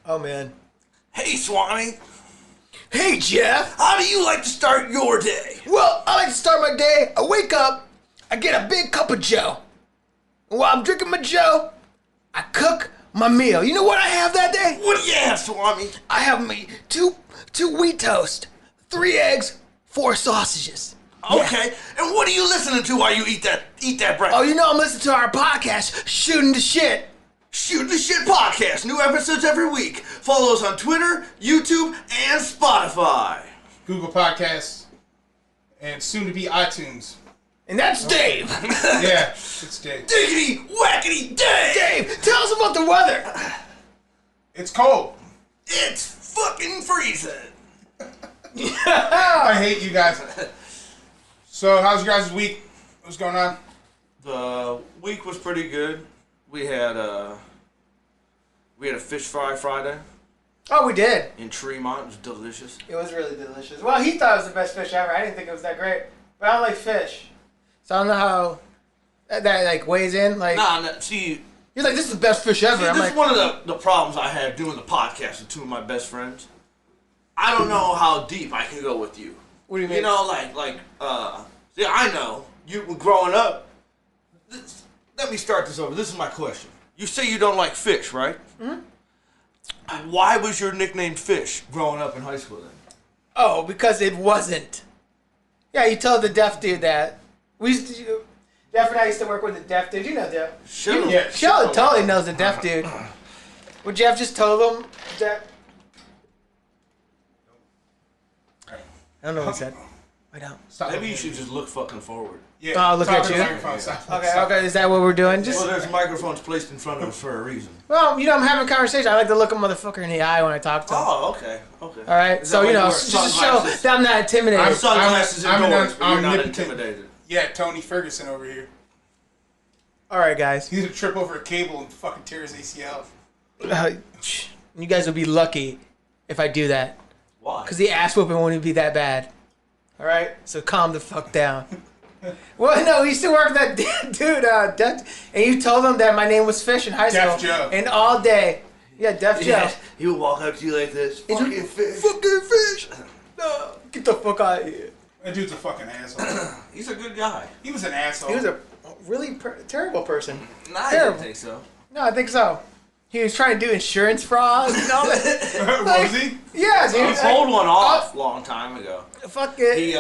Oh, man. Hey, Swami. Hey, Jeff. How do you like to start your day? Well, I like to start my day. I wake up, I get a big cup of Joe. And while I'm drinking my Joe, I cook my meal. You know what I have that day? What do you have, Swami? I have me two wheat toast, 3 eggs, 4 sausages. Okay. Yeah. And what are you listening to while you eat that breakfast? Oh, you know I'm listening to our podcast, Shooting the Shit. Shooting the Shit podcast. New episodes every week. Follow us on Twitter, YouTube, and Spotify. Google Podcasts, and soon to be iTunes. And that's Dave. Yeah, it's Dave. Diggity wackety Dave. Dave, tell us about the weather. It's cold. It's fucking freezing. I hate you guys. So, how's your guys' week? What's going on? The week was pretty good. We had a fish fry Friday Oh, we did. in Tremont. It was delicious. It was really delicious. Well, he thought it was the best fish ever. I didn't think it was that great. But I don't like fish. So I don't know how that like weighs in. Like, See, he's like, this is the best fish ever. I'm this like, is one of the problems I had doing the podcast with 2 of my best friends. I don't know how deep I can go with you. what do you mean? You know, see, I know you were growing up. Let me start this over. This is my question. You say you don't like fish, right? Mm-hmm. Why was your nickname Fish growing up in high school then? Oh, because it wasn't. Yeah, you told the deaf dude that. Jeff and I used to work with the deaf dude. You know Jeff. Sheldon totally knows the deaf dude. Well, Jeff just told him that. I don't know what he said. I don't. Maybe you should just look fucking forward. Yeah, Oh, look at talk to you. the microphone. Stop. Okay. Is that what we're doing? Well, there's microphones placed in front of us for a reason. Well, you know, I'm having a conversation. I like to look a motherfucker in the eye when I talk to him. Oh, okay. All right. So, you know, just to show that I'm not intimidated. I'm sunglasses I'm indoors, but you're not omnipotent. intimidated. Yeah, Tony Ferguson over here. All right, guys. He's gonna trip over a cable and fucking tear his ACL. You guys will be lucky if I do that. Why? Because the ass whooping won't be that bad. All right? So calm the fuck down. Well, no, he used to work with that dude, and you told him that my name was Fish in high school. Deaf Joe. And all day. Yeah, Deaf Joe. He would walk up to you like this. He's Fucking fish. Fucking fish. No, get the fuck out of here. That dude's a fucking asshole. He's a good guy. He was an asshole. He was a really terrible person. Nah, I Terrible. didn't think so. No, I think so. He was trying to do insurance fraud and all that. Was he? Yeah, dude. He pulled one off a long time ago. Fuck it. He,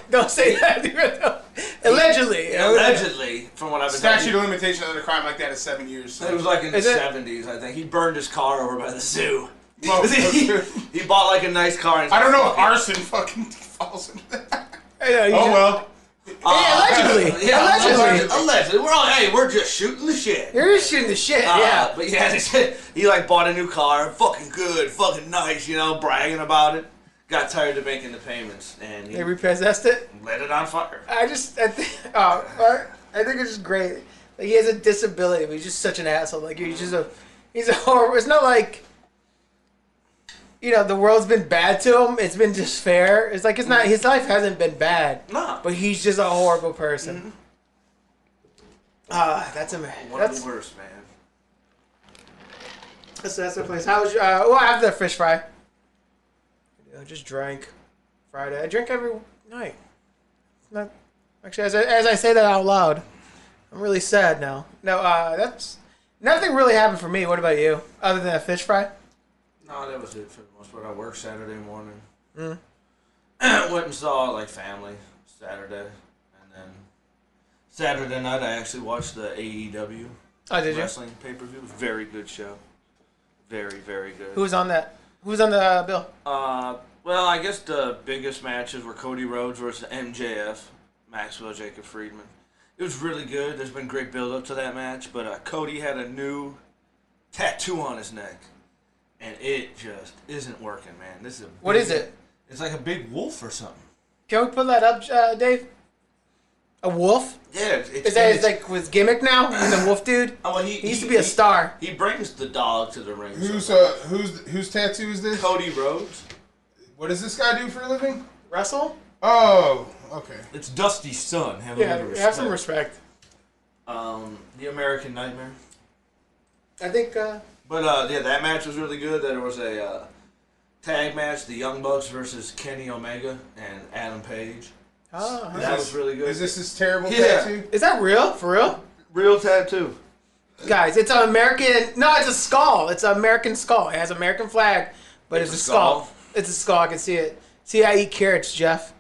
Don't say that. Allegedly. Allegedly, from what I've been Statute told. of limitation on a crime like that is 7 years. It was like in the Is it? 70s, I think. He burned his car over by the zoo. Well, he bought like a nice car. And I don't know if arson fucking falls into that. I know, Oh well. Allegedly. Yeah, Allegedly. Allegedly. We're just shooting the shit. You're just shooting the shit, yeah. But yeah, he like bought a new car, fucking good, fucking nice, you know, bragging about it. Got tired of making the payments, and he They repossessed it. lit it on fire. I think it's just great. Like, he has a disability, but he's just such an asshole. Like, he's a horrible. It's not like, you know, the world's been bad to him. It's been just fair. It's like, it's not, his life hasn't been bad. Nah. But he's just a horrible person. That's a man. One of the worst, man. That's the place. How was your, well, after the fish fry. I just drank Friday. I drink every night. It's not actually, as I say that out loud, I'm really sad now. No, that's nothing really happened for me. What about you? Other than a fish fry? No, that was it for the most part. I worked Saturday morning. Went and saw like family Saturday, and then Saturday night I actually watched the AEW wrestling pay-per-view. It was a very good show. Very, very good. Who was on that? Who was on the bill? Well, I guess the biggest matches were Cody Rhodes versus MJF, Maxwell Jacob Friedman. It was really good. There's been great build-up to that match, but Cody had a new tattoo on his neck, and it just isn't working, man. This is What is it? It's like a big wolf or something. Can we put that up, Dave? A wolf? Yeah, Is that his, like, his gimmick now? He's a wolf dude? Oh, well, He used to be a star. He brings the dog to the ring. Whose tattoo is this? Cody Rhodes. What does this guy do for a living? Wrestle? Oh, okay. It's Dusty's son. Have a little Yeah, respect. have some respect. The American Nightmare. I think, But yeah, that match was really good. There was a tag match, the Young Bucks versus Kenny Omega and Adam Page. Oh, that was really good. Is this terrible tattoo? Is that real? For real? Real tattoo. Guys, it's an American... No, it's a skull. It's an American skull. It has an American flag, but it's a skull. It's a skull. I can see it. See, I eat carrots, Jeff.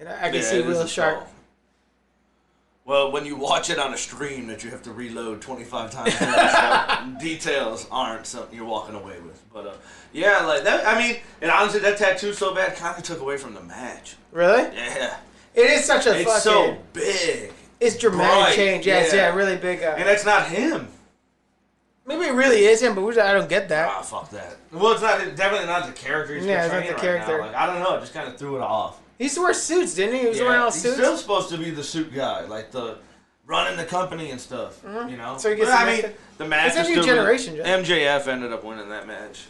And I can see real sharp. Well, when you watch it on a stream that you have to reload 25 times, so details aren't something you're walking away with. But yeah, like that. I mean, and honestly, that tattoo so bad kind of took away from the match. Really? Yeah. It is such a it's fucking... so big. It's dramatic bright. change. Yeah, really big. And that's not him. Maybe it really is him, but I don't get that. Ah, fuck that. Well, it's not definitely not the character he's portraying it's not the right character. now. Like, I don't know. It just kind of threw it off. He used to wear suits, didn't he? He was wearing all suits. He's still supposed to be the suit guy, like the running the company and stuff. You know. So he gets the match. It's a new generation. MJF ended up winning that match.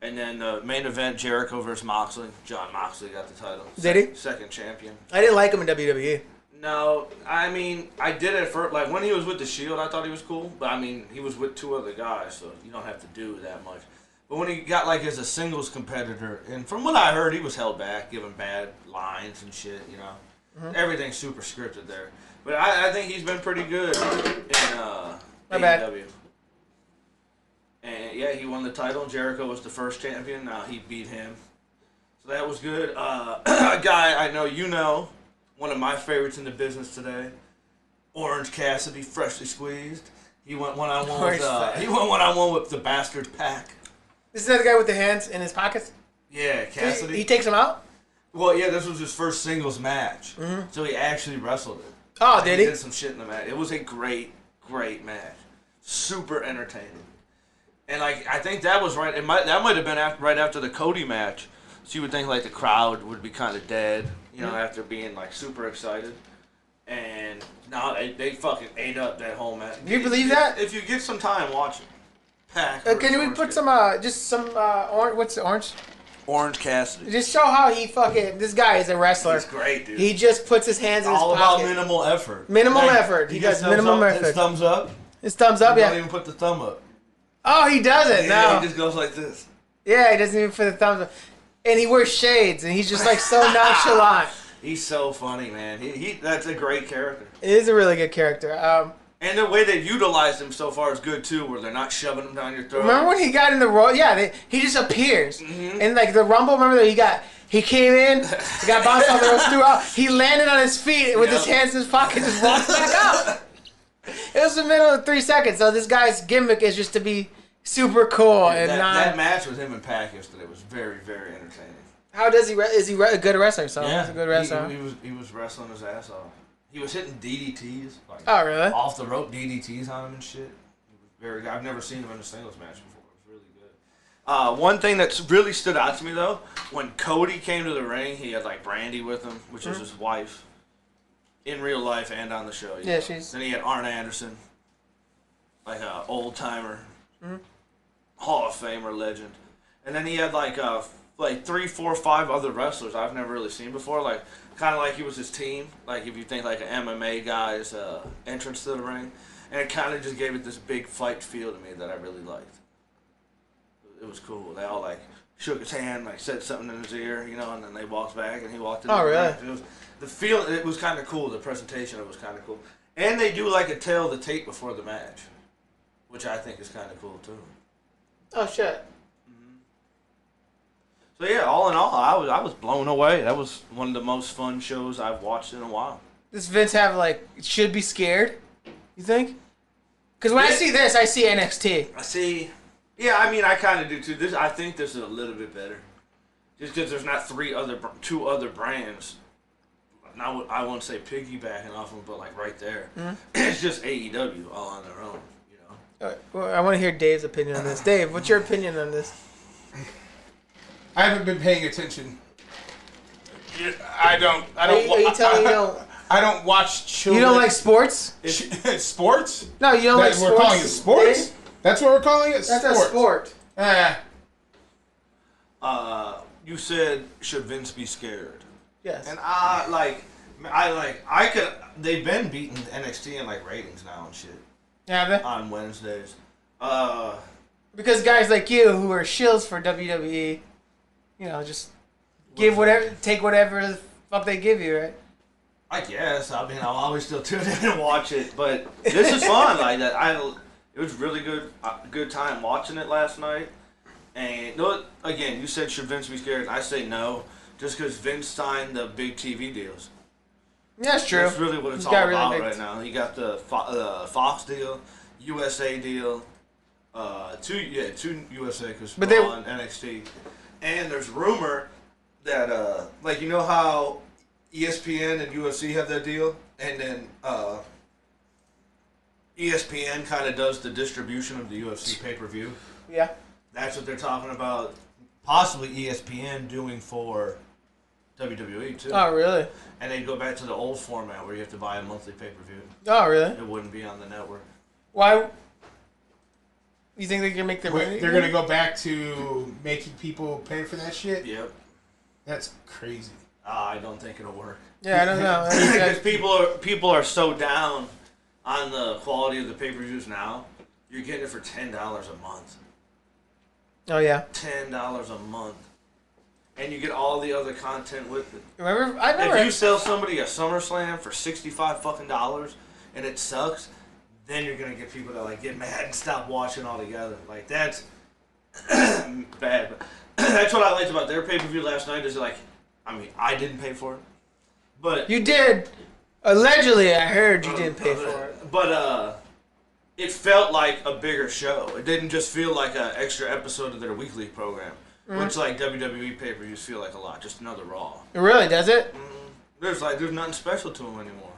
And then the main event, Jericho versus Moxley. John Moxley got the title. Did he? Second champion. I didn't like him in WWE. No, I mean, I did it for, like, when he was with the Shield, I thought he was cool. But, I mean, he was with two other guys, so you don't have to do that much. But when he got, like, as a singles competitor, and from what I heard, he was held back, giving bad lines and shit, you know. Everything's super scripted there. But I think he's been pretty good in AEW. And, yeah, he won the title. Jericho was the first champion. He beat him. So that was good. A guy I know you know, one of my favorites in the business today, Orange Cassidy, freshly squeezed. He went one-on-one with the Bastard Pack. This is that guy with the hands in his pockets? Yeah, Cassidy. He takes him out? Well, yeah, this was his first singles match. So he actually wrestled it. Oh, did he? He did some shit in the match. It was a great, great match. Super entertaining. And, like, I think that was right. That might have been right after the Cody match. So you would think, like, the crowd would be kind of dead, you know, after being, like, super excited. And no, they fucking ate up that whole match. Do you believe that? If you get some time, watch it. Pack. Can we put some, orange, what's the orange? Orange Cassidy. Just show how he fucking, this guy is a wrestler. He's great, dude. He just puts his hands in his pocket. All about minimal effort. Minimal effort. He does minimal effort. His thumbs up. His thumbs up, He don't even put the thumb up. Oh, he doesn't. Yeah, No. he just goes like this. Yeah, he doesn't even put the thumbs up. And he wears shades, and he's just like so nonchalant. He's so funny, man. That's a great character. It is a really good character. And the way they've utilized him so far is good too, where they're not shoving him down your throat. Remember when he got in the Royal? Yeah, he just appears. And like the Rumble, remember that he came in, he got bounced off the ropes, threw out. He landed on his feet with his hands in his pocket, just walked back out. It was the middle of 3 seconds. So this guy's gimmick is just to be super cool and that match with him and Pac yesterday was very, very entertaining. How does he? Is he a good wrestler? So yeah, he's a good wrestler. He was wrestling his ass off. He was hitting DDTs, like really? off the rope DDTs on him and shit. He was very good. I've never seen him in a singles match before. It was really good. One thing that's really stood out to me though, when Cody came to the ring, he had like Brandy with him, which is his wife, in real life and on the show. Yeah, she's. Then he had Arn Anderson, like a old timer, Hall of Famer legend, and then he had like 3, 4, 5 other wrestlers I've never really seen before, like kind of like he was his team, like if you think like an MMA guy's entrance to the ring, and it kind of just gave it this big fight feel to me that I really liked. It was cool. They all like shook his hand, like said something in his ear, you know, and then they walked back and he walked in. Oh, really? It was the feel. It was kind of cool. The presentation of it was kind of cool, and they do like a tail of the tape before the match, which I think is kind of cool too. Oh shit. So yeah, all in all, I was blown away. That was one of the most fun shows I've watched in a while. Does Vince have should be scared? You think? Because when I see this, I see NXT. I see. Yeah, I mean, I kind of do too. I think this is a little bit better, just because there's not two other brands. Now I won't say piggybacking off them, but like right there, it's just AEW all on their own. You know. All right. Well, I want to hear Dave's opinion on this. Dave, what's your opinion on this? I haven't been paying attention. I don't. Are you telling me you don't? I don't watch children. You don't like sports? Sports? No, you don't like sports. We're calling it sports. Dave? That's what we're calling it. That's sports. a sport. You said should Vince be scared? Yes. And they've been beating NXT in like ratings now and shit. Have they? on Wednesdays. Because guys like you who are shills for WWE, just take whatever the fuck they give you, right? I guess. I mean, I'll always still tune in and watch it, but this is fun. Like that, it was really good time watching it last night. And again, you said should Vince be scared? I say no, just because Vince signed the big TV deals. Yeah, that's true. That's really what it's all about right now. He got the Fox deal, USA deal, two USA because Raw and NXT, and there's rumor that like how ESPN and UFC have that deal, and then ESPN kind of does the distribution of the UFC pay-per-view. Yeah. That's what they're talking about, possibly ESPN doing for WWE too. Oh, really? And they go back to the old format where you have to buy a monthly pay-per-view. Oh, really? It wouldn't be on the network. Why? You think they can make their money? They're going to go back to making people pay for that shit? Yep. That's crazy. I don't think it'll work. Yeah, I don't know. Because people are so down on the quality of the pay-per-views now. You're getting it for $10 a month. Oh, yeah. $10 a month. And you get all the other content with it. Remember? If you sell somebody a SummerSlam for $65 and it sucks, then you're gonna get people that get mad and stop watching altogether. Like that's bad. But that's what I liked about their pay-per-view last night. Is I didn't pay for it, but you did. Allegedly, I heard you didn't pay for it. But it felt like a bigger show. It didn't just feel like an extra episode of their weekly program, which WWE pay-per-views feel like a lot. Just another Raw. It really does it? There's nothing special to them anymore.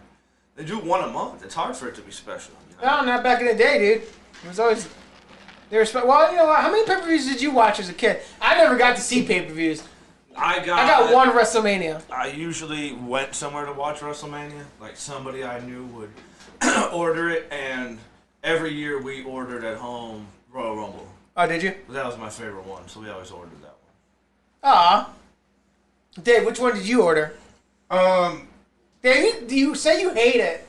They do one a month. It's hard for it to be special. No, not back in the day, dude. It was always. Well, you know what? How many pay-per-views did you watch as a kid? I never got to see pay-per-views. I got one WrestleMania. I usually went somewhere to watch WrestleMania. Like somebody I knew would order it, and every year we ordered at home Royal Rumble. Oh, did you? That was my favorite one, so we always ordered that one. Aw. Dave, which one did you order? Dave, you say you hate it,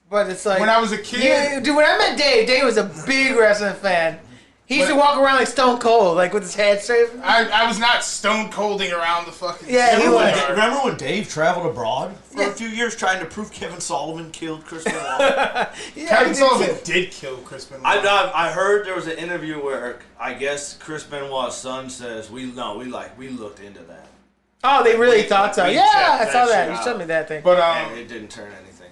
but it's like... When I was a kid... Yeah, dude, when I met Dave was a big wrestling fan. He used to walk around like Stone Cold, like with his head straight. I was not Stone Colding around the fucking... Yeah, he was. Remember when Dave traveled abroad for a few years trying to prove Kevin Sullivan killed Chris Benoit? Kevin Sullivan did kill Chris Benoit. I heard there was an interview where I guess Chris Benoit's son says we looked into that. Oh, they really thought so. Yeah, I saw that. You showed me that thing. But and it didn't turn anything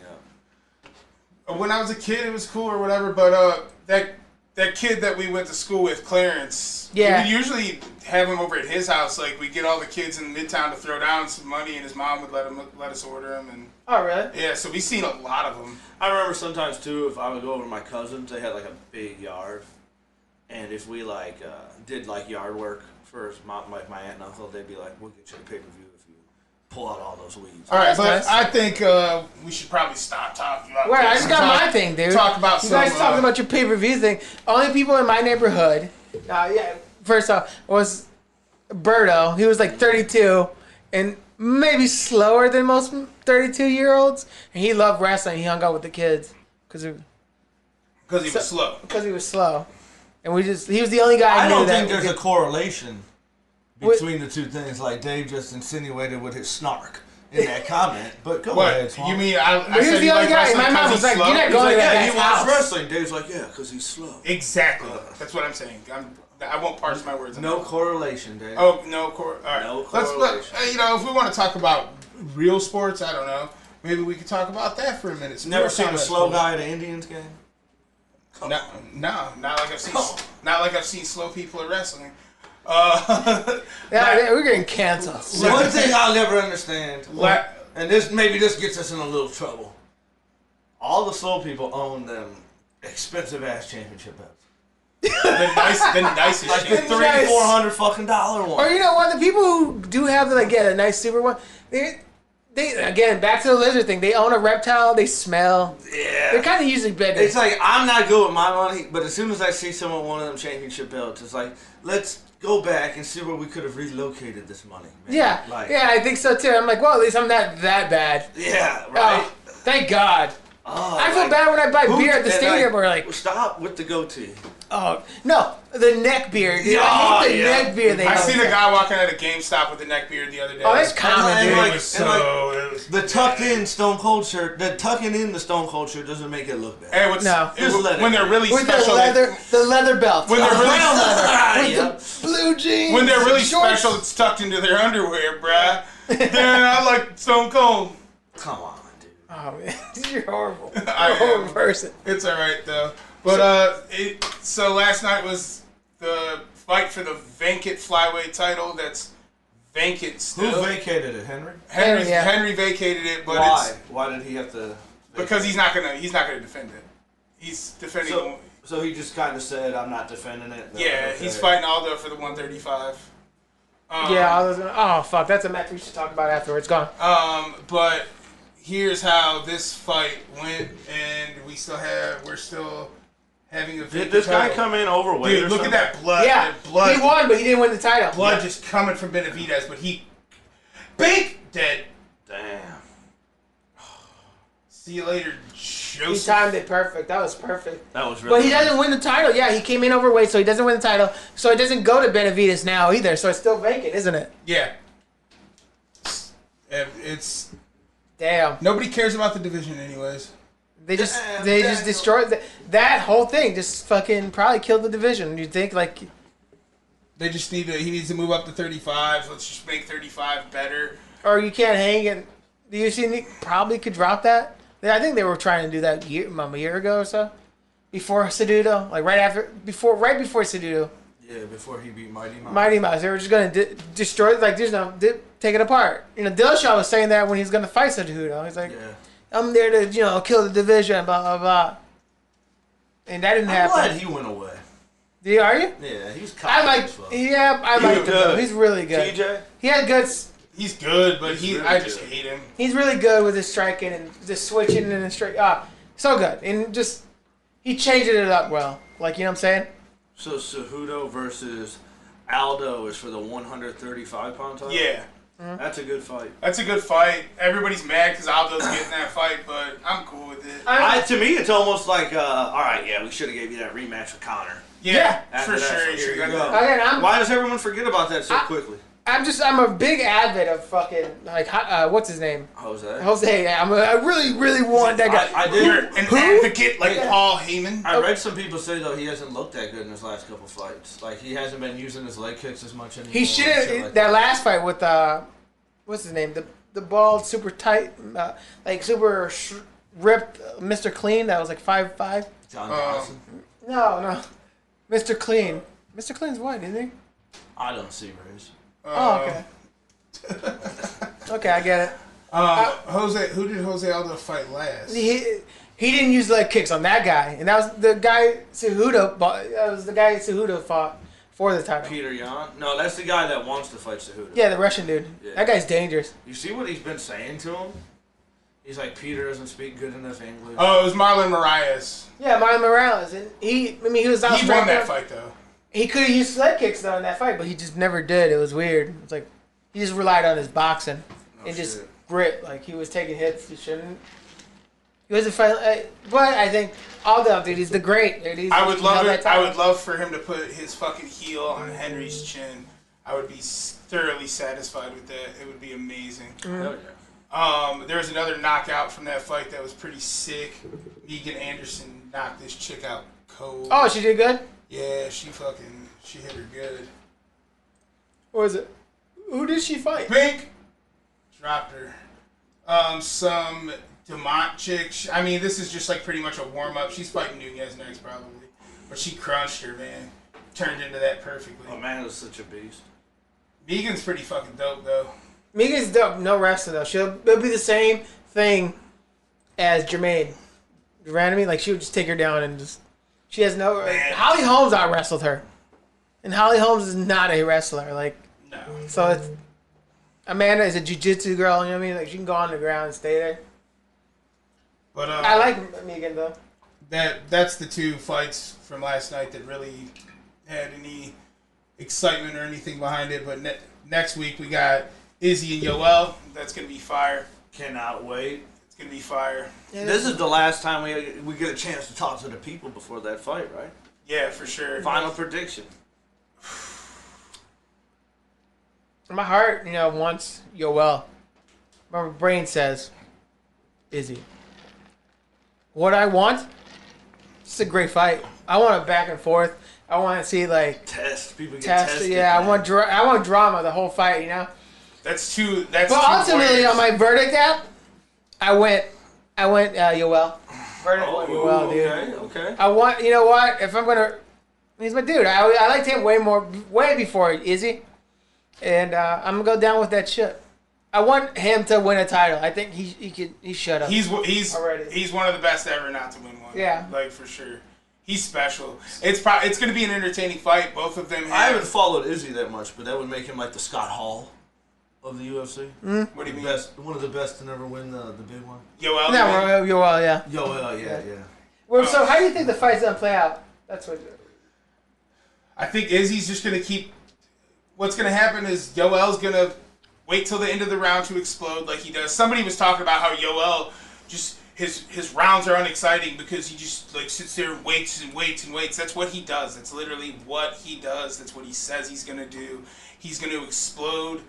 up. When I was a kid, it was cool or whatever. But that kid that we went to school with, Clarence, we would usually have him over at his house. Like, we'd get all the kids in Midtown to throw down some money, and his mom would let us order them. And oh, really? Yeah, so we've seen a lot of them. I remember sometimes, too, if I would go over to my cousins, they had, like, a big yard. And if we, did, yard work for my aunt and uncle, they'd be like, we'll get you a pay-per-view if you pull out all those weeds. All right, but nice. I think we should probably stop talking about this. I just got my thing, dude. Talk about you guys talking about your pay-per-view thing. Only people in my neighborhood, first off, was Berto. He was 32 and maybe slower than most 32-year-olds. And he loved wrestling. He hung out with the kids because he was slow. Because he was slow. And he was the only guy I knew don't think there's a correlation between the two things, like Dave just insinuated with his snark in that comment. But go ahead. You mean I said the only guy? My mom was like, "You're not going to that he house." watched wrestling. Dave's like, "Yeah, because he's slow." Exactly. That's what I'm saying. I won't parse my words. No correlation, Dave. Oh, no correlation. All right. No correlation. If we want to talk about real sports, I don't know. Maybe we could talk about that for a minute. Never seen a slow guy at an Indians game? No, not like I've seen. Not like I've seen slow people at wrestling. We're getting canceled. One thing I'll never understand, and this gets us in a little trouble. All the slow people own them expensive ass championship belts. the nicest like shit. the $300-400 fucking one. Or you know what? The people who do have a nice super one, they again back to the lizard thing. They own a reptile. They smell. Yeah. They're kind of usually better. It's like I'm not good with my money, but as soon as I see someone with one of them championship belts, it's like let's go back and see where we could have relocated this money. Man. Yeah, I think so too. I'm like, well, at least I'm not that bad. Yeah, right. Thank God. Oh, I feel bad when I buy beer at the stadium. Or like, stop with the goatee. Oh no, the neck beard. Dude. I hate the neck beard. I seen a guy walking at a GameStop with a neck beard the other day. Oh, that's common, dude. It was the tucked in Stone Cold shirt. The tucking in the Stone Cold shirt doesn't make it look bad. Hey, when they're really with special, the leather belt. When they're really leather, with the blue jeans. When they're really special, it's tucked into their underwear, bruh. Yeah, I like Stone Cold. Come on, dude. Oh man, you're horrible. You're a horrible person. It's all right though. But so last night was the fight for the vacant flyweight title. That's vacant still. Who vacated it? Henry. Henry vacated it, but why? Why did he have to? Because he's not gonna defend it. He's defending. So he just kind of said, "I'm not defending it." Yeah, he's fighting Aldo for the 135. Oh fuck, that's a match we should talk about afterwards. Go on. But here's how this fight went, and we're still having a. Did this guy come in overweight? Dude, look at that blood. Yeah, that blood. He won, but he didn't win the title. Blood just coming from Benavidez, but he dead. Damn. See you later, Joseph. He timed it perfect. That was perfect. That was really. But he doesn't win the title. Yeah, he came in overweight, so he doesn't win the title. So it doesn't go to Benavidez now either. So it's still vacant, isn't it? Yeah. It's. Damn. Nobody cares about the division, anyways. They just destroyed that whole thing. Just fucking probably killed the division. You think like? They just he needs to move up to 35. Let's just make 35 better. Or you can't hang it. Do you see? Probably could drop that. I think they were trying to do that a year ago or so, before Cejudo, like right before Cejudo. Yeah, before he beat Mighty Mouse. Mighty Mouse. They were just gonna destroy, like, take it apart. Dillashaw was saying that when he was gonna fight Cejudo. He's like, I'm there to, kill the division, blah blah blah. And that didn't happen. I'm glad he went away. Are you? Yeah, he's. I like him. He's really good. TJ. He had good. He's good, but I just hate him. He's really good with his striking and just switching and straight. So good. And just, he changed it up well. Like, you know what I'm saying? So Cejudo versus Aldo is for the 135-pound title? Yeah. Mm-hmm. That's a good fight. That's a good fight. Everybody's mad because Aldo's getting that fight, but I'm cool with it. To me, it's almost like, all right, we should have gave you that rematch with Conor. Yeah, for sure. Here you go. Why does everyone forget about that so quickly? I'm a big advocate of fucking, like, what's his name? Jose. Yeah, I really, really want that guy. You're an advocate like Paul Heyman? I read some people say, though, he hasn't looked that good in his last couple fights. Like, he hasn't been using his leg kicks as much anymore. He should have, that last fight with, what's his name? The bald, super tight, like, super ripped Mr. Clean that was like 5'5". John Dawson? No. Mr. Clean. Mr. Clean's white, isn't he? I don't see race. Okay. Okay, I get it. Who did Jose Aldo fight last? He didn't use leg kicks on that guy, and that was the guy Cejudo. That was the guy Cejudo fought for the title. Peter Yan? No, that's the guy that wants to fight Cejudo. Yeah, the Russian dude. Yeah. That guy's dangerous. You see what he's been saying to him? He's like, Peter doesn't speak good enough English. Oh, it was Marlon Moraes. Yeah, Marlon Moraes, and he was out. He won that fight though. He could have used leg kicks though in that fight, but he just never did. It was weird. It's like he just relied on his boxing and just grit. Like he was taking hits he shouldn't. He wasn't fighting, but I think Aldo, dude, he's the great. I would love it. I would love for him to put his fucking heel on Henry's chin. I would be thoroughly satisfied with that. It would be amazing. Oh, yeah. There was another knockout from that fight that was pretty sick. Megan Anderson knocked this chick out cold. Oh, she did good? Yeah, she hit her good. What was it? Who did she fight? Pink dropped her. Some Demont chick. I mean, this is just like pretty much a warm up. She's fighting Nunez next probably, but she crunched her, man. Turned into that perfectly. Oh man, is such a beast. Megan's pretty fucking dope though. Megan's dope. No wrestling though. It'll be the same thing as Jermaine. You know what I mean? Like she would just take her down and just. She has no. Holly Holmes out wrestled her, and Holly Holmes is not a wrestler. Like no. So it's Amanda is a jiu-jitsu girl. You know what I mean? Like she can go on the ground and stay there. But I like Megan though. That's the two fights from last night that really had any excitement or anything behind it. But next week we got Izzy and Yoel. That's gonna be fire. Cannot wait. It's gonna be fire. Yeah, this is the last time we get a chance to talk to the people before that fight, right? Yeah, for sure. Final prediction. My heart, wants Yoel. My brain says Izzy. What I want? It's a great fight. I want a back and forth. I want to see test. People get tested. Yeah, I want drama the whole fight. That's too. But ultimately, on my verdict app, I went Yoel. Verdict Yoel, dude. Okay. I want. You know what? If I'm gonna, he's my dude. I liked him way before Izzy, and I'm gonna go down with that shit. I want him to win a title. I think he should have. He's already. He's one of the best ever not to win one. Yeah, for sure. He's special. It's going to be an entertaining fight. Both of them. I haven't followed Izzy that much, but that would make him like the Scott Hall of the UFC. What do you mean? One of the best to never win the big one. Yoel. No, Yoel, yeah. Yoel, yeah. Well, so how do you think the fight's gonna play out? That's what. I think Izzy's just going to keep. What's going to happen is Yoel's going to wait till the end of the round to explode like he does. Somebody was talking about how Yoel just his rounds are unexciting because he just sits there and waits and waits and waits. That's what he does. That's literally what he does. That's what he says he's going to do. He's going to explode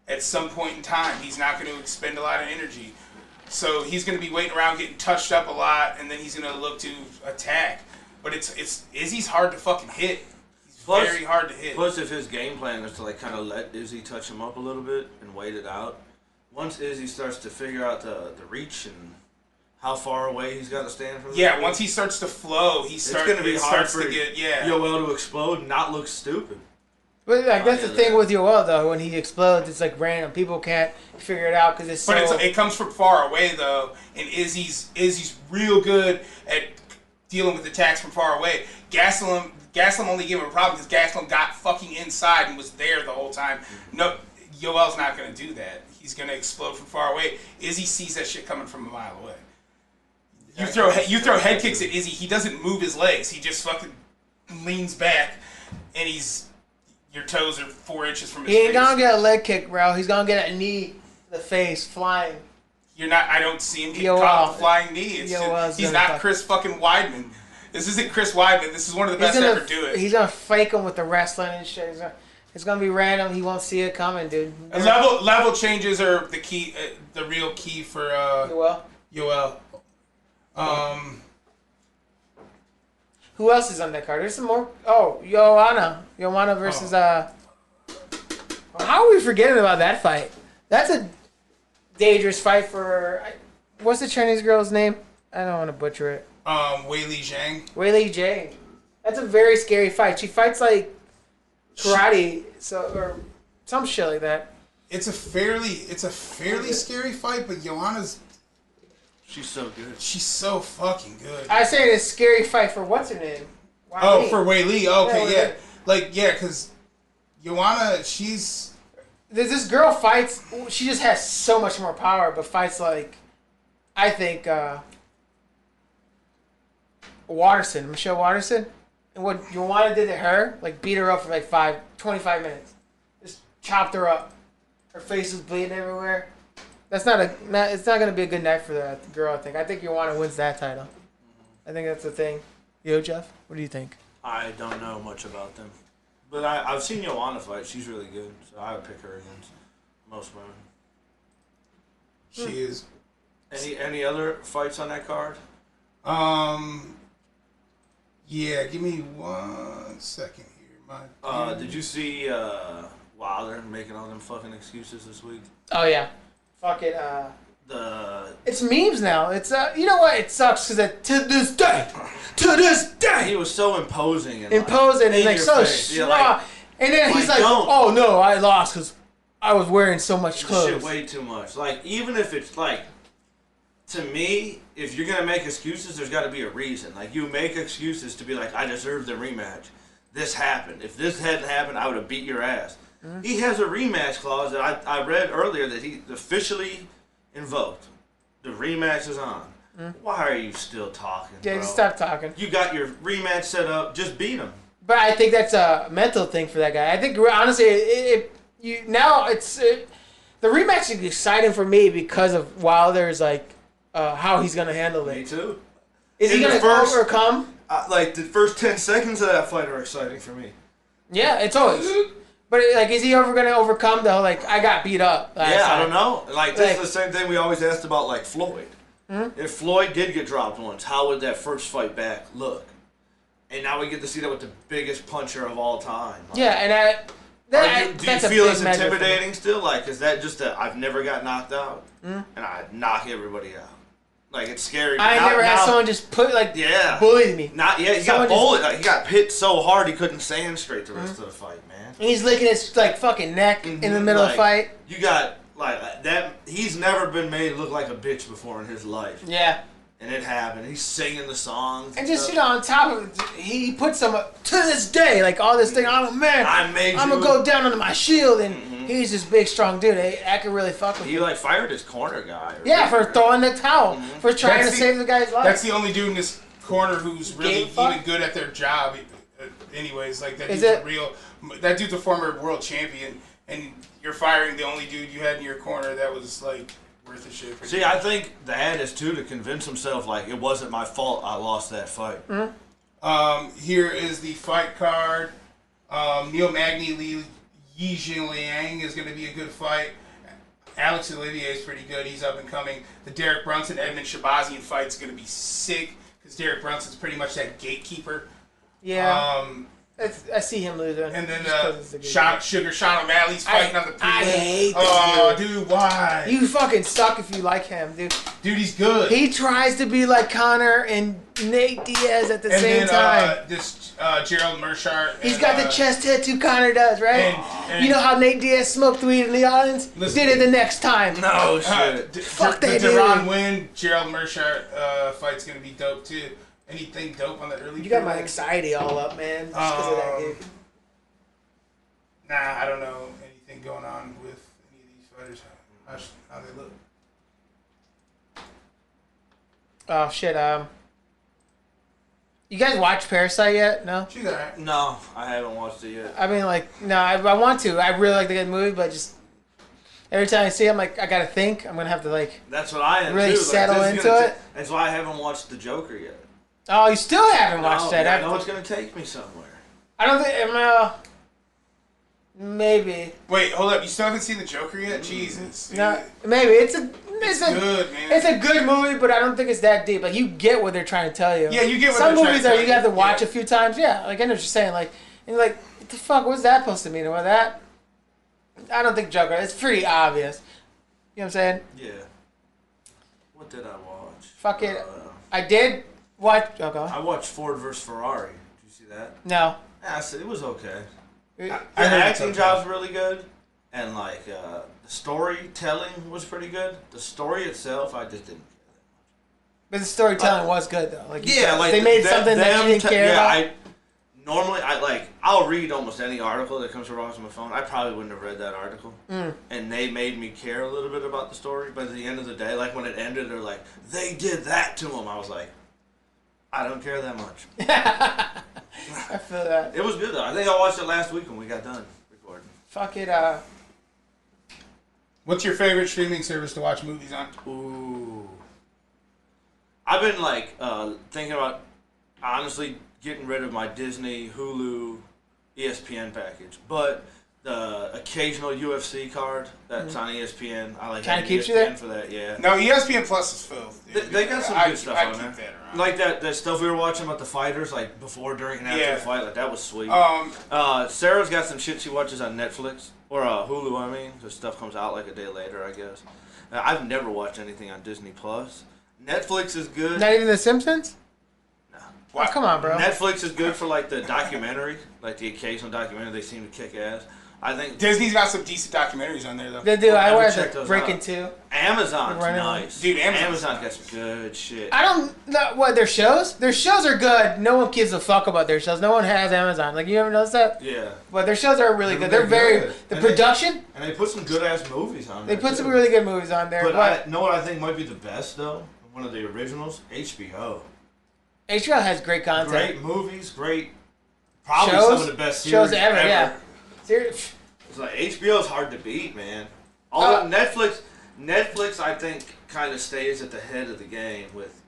at some point in time. He's not going to expend a lot of energy. So he's going to be waiting around getting touched up a lot, and then he's going to look to attack. But it's Izzy's hard to fucking hit. Very hard to hit. Plus, if his game plan is to kind of let Izzy touch him up a little bit and wait it out, once Izzy starts to figure out the reach and how far away he's got to stand from. Yeah, once he starts to flow, it's going to be hard for Yoel to explode and not look stupid. But that's the thing with Yoel though. When he explodes, it's random. People can't figure it out because it's. But it comes from far away though, and Izzy's real good at dealing with attacks from far away. Gastelum only gave him a problem because Gastelum got fucking inside and was there the whole time. No, Yoel's not going to do that. He's going to explode from far away. Izzy sees that shit coming from a mile away. You throw head kicks at Izzy, he doesn't move his legs. He just fucking leans back, and your toes are 4 inches from his face. He ain't going to get a leg kick, bro. He's going to get a knee to the face flying. I don't see him get caught with a flying knee. He's not Chris fucking Weidman. This isn't Chris Weidman. This is one of the best to ever do it. He's going to fake him with the wrestling and shit. It's going to be random. He won't see it coming, dude. Level changes are the key, the real key for Yoel. Who else is on that card? There's some more. Oh, Joanna versus how are we forgetting about that fight? That's a dangerous fight for. What's the Chinese girl's name? I don't want to butcher it. Weili Zhang. Weili Zhang. That's a very scary fight. She fights like karate, or some shit like that. It's a fairly scary fight, but Joanna's. She's so good. She's so fucking good. I say it's a scary fight for what's her name? For Weili. Okay, yeah. Because Joanna, she's. This girl fights. She just has so much more power, but fights like, I think, Michelle Watterson, and what Joanna did to her, beat her up for 25 minutes, just chopped her up. Her face is bleeding everywhere. It's not going to be a good night for that girl. I think Joanna wins that title. I think that's the thing. Yo, Jeff, what do you think? I don't know much about them, but I've seen Joanna fight. She's really good, so I would pick her against most women. She is. Any other fights on that card? Yeah, give me 1 second here. Did you see Wilder making all them fucking excuses this week? Oh yeah, fuck it. It's memes now. It's you know what? It sucks because to this day, he was so imposing and so strong. And then he's like, "Oh no, I lost because I was wearing so much clothes." Shit, way too much. Even if it's to me, if you're gonna make excuses, there's got to be a reason. You make excuses to be like, I deserve the rematch. This happened. If this hadn't happened, I would have beat your ass. Mm-hmm. He has a rematch clause that I read earlier that he officially invoked. The rematch is on. Mm-hmm. Why are you still talking? Yeah, bro? just stop talking. You got your rematch set up. Just beat him. But I think that's a mental thing for that guy. I think honestly, the rematch is exciting for me because of Wilder's how he's gonna handle it. Me too. Is he gonna overcome? Like the first 10 seconds of that fight are exciting for me. Yeah, it's always. But like, is he ever gonna overcome the I got beat up? I don't know. Like this is the same thing we always asked about like Floyd. Mm-hmm. If Floyd did get dropped once, how would that first fight back look? And now we get to see that with the biggest puncher of all time. Like, yeah, and do you feel it's intimidating still? Like, is that just that I've never got knocked out and I knock everybody out? Like, it's scary. I never had someone just bullied me. Not yet. He got bullied. He got hit so hard he couldn't stand straight the rest of the fight, man. And he's licking his fucking neck in the middle of the fight. You got that. He's never been made look like a bitch before in his life. Yeah. And it happened. He's singing the songs. And just, on top of it, he puts some, to this day, all this thing, I'm going to go down under my shield, and he's this big, strong dude. I could really fuck with him. He, fired his corner guy. Yeah, for throwing the towel, for trying to save the guy's life. That's the only dude in this corner who's really even good at their job. Anyways, that dude's a former world champion, and you're firing the only dude you had in your corner that was, worth a shit. See, I think that is too to convince himself it wasn't my fault I lost that fight. Mm-hmm. Here is the fight card. Neil Magny, Yi Jin Liang is going to be a good fight. Alex Olivier is pretty good. He's up and coming. The Derek Brunson Edmund Shabazian fight is going to be sick because Derek Brunson's pretty much that gatekeeper. Yeah. I see him losing. And then Sean O'Malley's fighting on the prelim. I hate this dude. Why? You fucking suck if you like him, dude. Dude, he's good. He tries to be like Conor and Nate Diaz at the same time. This Gerald Mearshart. He's got the chest tattoo Conor does, right? And you know how Nate Diaz smoked weed in the audience? Did it the next time. No shit. Fuck that dude. The Deron Wynn, Gerald Mearshart fight's going to be dope, too. Anything dope on the early? You got my anxiety all up, man. Just because of that gig. Nah, I don't know anything going on with any of these fighters. How they look. Oh shit. You guys watch Parasite yet? No. She's alright. No, I haven't watched it yet. I mean, no, I want to. I really like the good movie, but just every time I see it, I'm I gotta think. I'm gonna have to That's what I am really too. settle into it. That's why I haven't watched The Joker yet. Oh, you still haven't watched that? I know it's gonna take me somewhere. I don't think. Maybe. Wait, hold up. You still haven't seen The Joker yet? Jesus. No, maybe it's good, man. It's a good movie, but I don't think it's that deep. You get what they're trying to tell you. Yeah, you get what some they're movies trying to tell you have to watch a few times. Yeah, I know what you're saying. And what the fuck was that supposed to mean? Or that? I don't think Joker. It's pretty obvious. You know what I'm saying? Yeah. What did I watch? Fuck it. I did watch. Oh, go on. I watched Ford vs Ferrari. Did you see that? No. Yeah, it was okay. The acting job's really good, and the storytelling was pretty good. The story itself, I just didn't care that much. But the storytelling was good though. They made something that you didn't care about. Normally, I'll read almost any article that comes across my phone. I probably wouldn't have read that article, and they made me care a little bit about the story. But at the end of the day, when it ended, they're like, they did that to him. I was like, I don't care that much. I feel that. It was good though. I think I watched it last week when we got done recording. Fuck it. What's your favorite streaming service to watch movies on? Ooh. I've been thinking about honestly getting rid of my Disney, Hulu, ESPN package, but the occasional UFC card that's on ESPN, I like kind of keeps ESPN you there for that. Yeah. No, ESPN Plus is filled. They got some good stuff on there. Like that stuff we were watching about the fighters, before, during, and after the fight. That was sweet. Sarah's got some shit she watches on Netflix or Hulu. I mean, the stuff comes out a day later, I guess. I've never watched anything on Disney Plus. Netflix is good. Not even The Simpsons? No. Oh, come on, bro. Netflix is good for the documentary, the occasional documentary. They seem to kick ass. I think Disney's got some decent documentaries on there though. They do. I watch Breaking 2. Amazon's nice. Dude, Amazon's got some good shit. I don't know what their shows? Their shows are good. No one gives a fuck about their shows. No one has Amazon. You ever notice that? Yeah. But their shows are really good. They're very the production. And they put some good ass movies on there. They put some really good movies on there. But I know what I think might be the best though. One of the originals, HBO. HBO has great content. Great movies, probably shows, some of the best series shows ever. Yeah. It's HBO is hard to beat, man. Netflix Netflix, I think, kind of stays at the head of the game with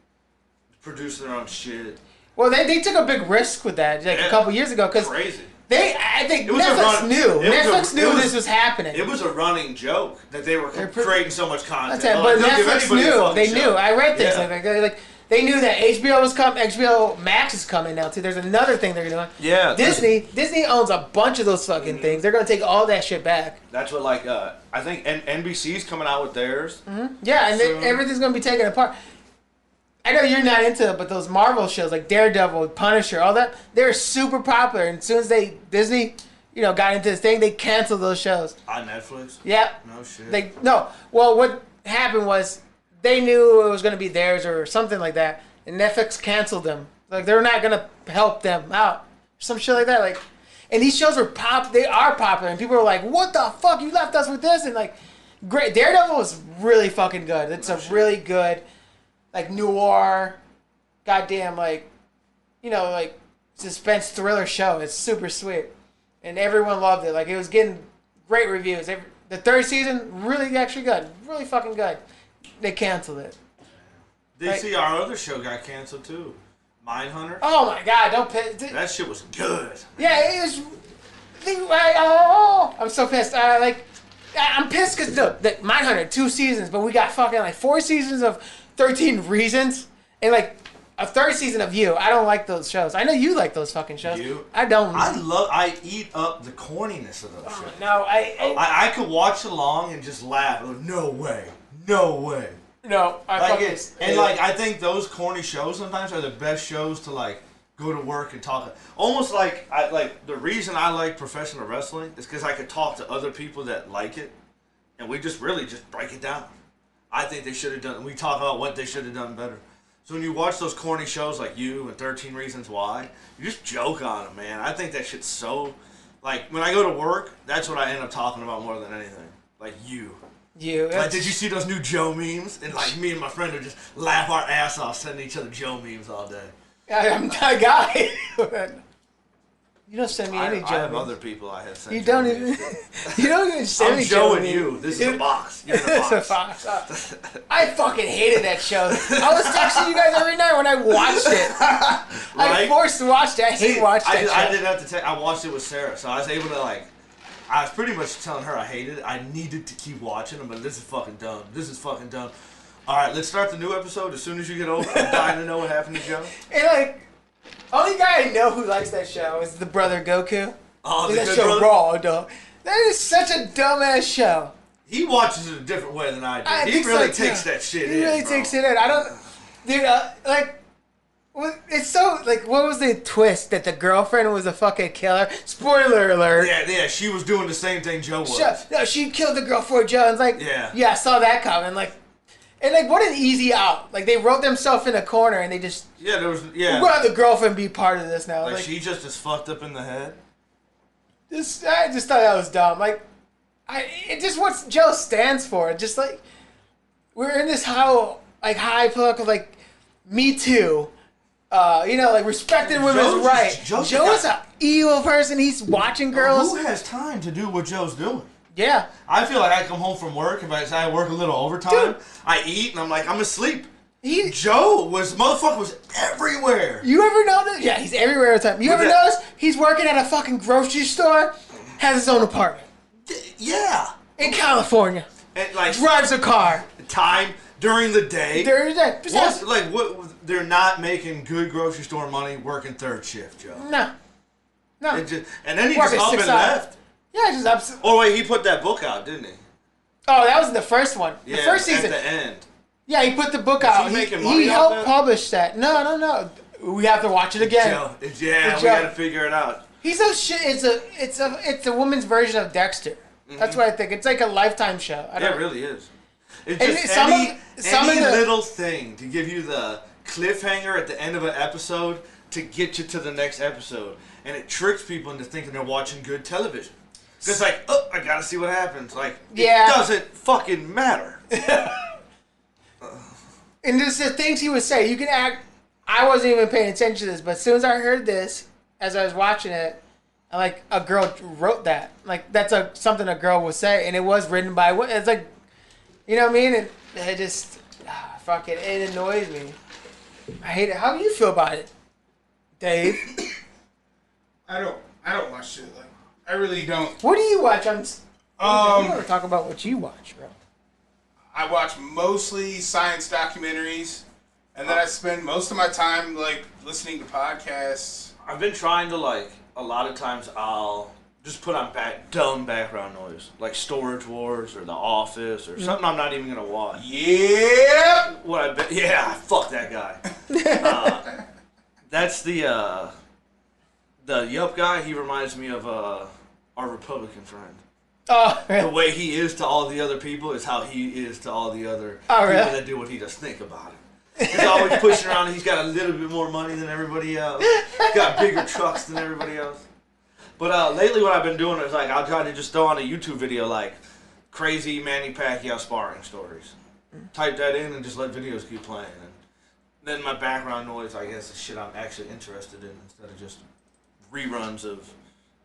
producing their own shit. Well, they took a big risk with that like a couple years ago because crazy. I think Netflix knew. Netflix knew this was happening. It was a running joke that they were creating so much content. But Netflix knew. They knew. I read things like they knew that HBO was coming. HBO Max is coming now too. There's another thing they're doing. Yeah. Disney owns a bunch of those fucking things. They're gonna take all that shit back. That's what I think NBC's coming out with theirs. Mm-hmm. Yeah, and everything's gonna be taken apart. I know you're not into it, but those Marvel shows like Daredevil, Punisher, all that, they're super popular. And as soon as Disney, got into this thing, they canceled those shows. On Netflix? Yeah. No shit. Well, what happened was they knew it was going to be theirs or something like that, and Netflix canceled them. Like, they're not going to help them out. Some shit like that. Like, and these shows they are popular, and people are like, what the fuck? You left us with this? And like, great. Daredevil is really fucking good. It's really good, like, noir, goddamn, like, suspense thriller show. It's super sweet. And everyone loved it. Like, it was getting great reviews. The third season, really actually good. Really fucking good. They canceled it. Did you see our other show got canceled too? Mindhunter? Oh my god, don't piss. That shit was good. Yeah, it was. I'm so pissed. I'm pissed because the Mindhunter 2 seasons, but we got fucking like 4 seasons of 13 Reasons and like a 3rd season of You. I don't like those shows. I know you like those fucking shows. I don't. I eat up the corniness of those shows. No, I could watch along and just laugh. No way. No way. No, I think those corny shows sometimes are the best shows to like go to work and talk. Almost like the reason I like professional wrestling is because I could talk to other people that like it, and we just really just break it down. I think they should have done. We talk about what they should have done better. So when you watch those corny shows like You and 13 Reasons Why, you just joke on them, man. I think that shit's so like when I go to work, that's what I end up talking about more than anything. Like You. Like, did you see those new Joe memes? And like me and my friend would just laugh our ass off sending each other Joe memes all day. I'm that guy. You don't send me any Joe memes. I have other people I have sent. You don't even. You don't even send me Joe memes. I'm showing you. This is a box. You're in a box. It's a box. I fucking hated that show. I was texting you guys every night when I watched it. Right? I forced to watch it. I hate watching that show. I didn't have to. I watched it with Sarah, so I was able to like. I was pretty much telling her I hated it. I needed to keep watching them, but this is fucking dumb. This is fucking dumb. All right, let's start the new episode as soon as you get over. I'm dying to know what happened to Joe. And like, only guy I know who likes that show is the brother Goku. Oh, that show Raw, dog. That is such a dumbass show. He watches it a different way than I do. He really takes that shit in. He really takes it in. I don't, dude. It's so, like, what was the twist? That the girlfriend was a fucking killer? Spoiler alert. Yeah, she was doing the same thing Joe was. No, she killed the girl for Joe. And it's like, yeah, I saw that coming. Like, and like, what an easy out. Like, they wrote themselves in a corner and they just... Yeah, we'll let the girlfriend be part of this now. Like she just is fucked up in the head? I just thought that was dumb. Like, it just what Joe stands for. Just like, we're in this high political, like, Me Too. Like respecting women's rights. Joe is an evil person. He's watching girls. Who has time to do what Joe's doing? Yeah. I feel like I come home from work, if I work a little overtime, I eat, and I'm like, I'm asleep. Motherfucker was everywhere. You ever notice? Yeah, he's everywhere all the time. You ever notice he's working at a fucking grocery store, has his own apartment. Yeah. In California. And like drives a car. Time during the day. What? They're not making good grocery store money working third shift, Joe. No. And then he just up and left. Yeah, just up. Oh, wait, he put that book out, didn't he? Oh, that was the first one. Yeah, the first season. At the end. Yeah, he put the book out. He helped publish that. No. We have to watch it again. Joe. We got to figure it out. He's a shit. It's a woman's version of Dexter. Mm-hmm. That's what I think. It's like a Lifetime show. It really is. It's just any little thing to give you the cliffhanger at the end of an episode to get you to the next episode, and it tricks people into thinking they're watching good television. It's like, I gotta see what happens. Like, it doesn't fucking matter. And there's the things he would say. You can act. I wasn't even paying attention to this, but as soon as I heard this, as I was watching it, like a girl wrote that. Like that's something a girl would say, and it was written by. It's like. You know what I mean? And it just, it annoys me. I hate it. How do you feel about it, Dave? I don't watch shit like. I really don't. What do you watch on? We want to talk about what you watch, bro. I watch mostly science documentaries, and then I spend most of my time like listening to podcasts. I've been trying to like. A lot of times I'll just put on dumb background noise, like Storage Wars or The Office or something I'm not even gonna watch. Yeah. Fuck that guy. That's the Yup guy. He reminds me of our Republican friend. Oh, the way he is to all the other people is how he is to all the other people that do what he does think about it. He's always pushing around. He's got a little bit more money than everybody else. Got bigger trucks than everybody else. But lately what I've been doing is like I'll try to just throw on a YouTube video like crazy Manny Pacquiao sparring stories. Type that in and just let videos keep playing. And then my background noise, I guess, is shit I'm actually interested in instead of just reruns of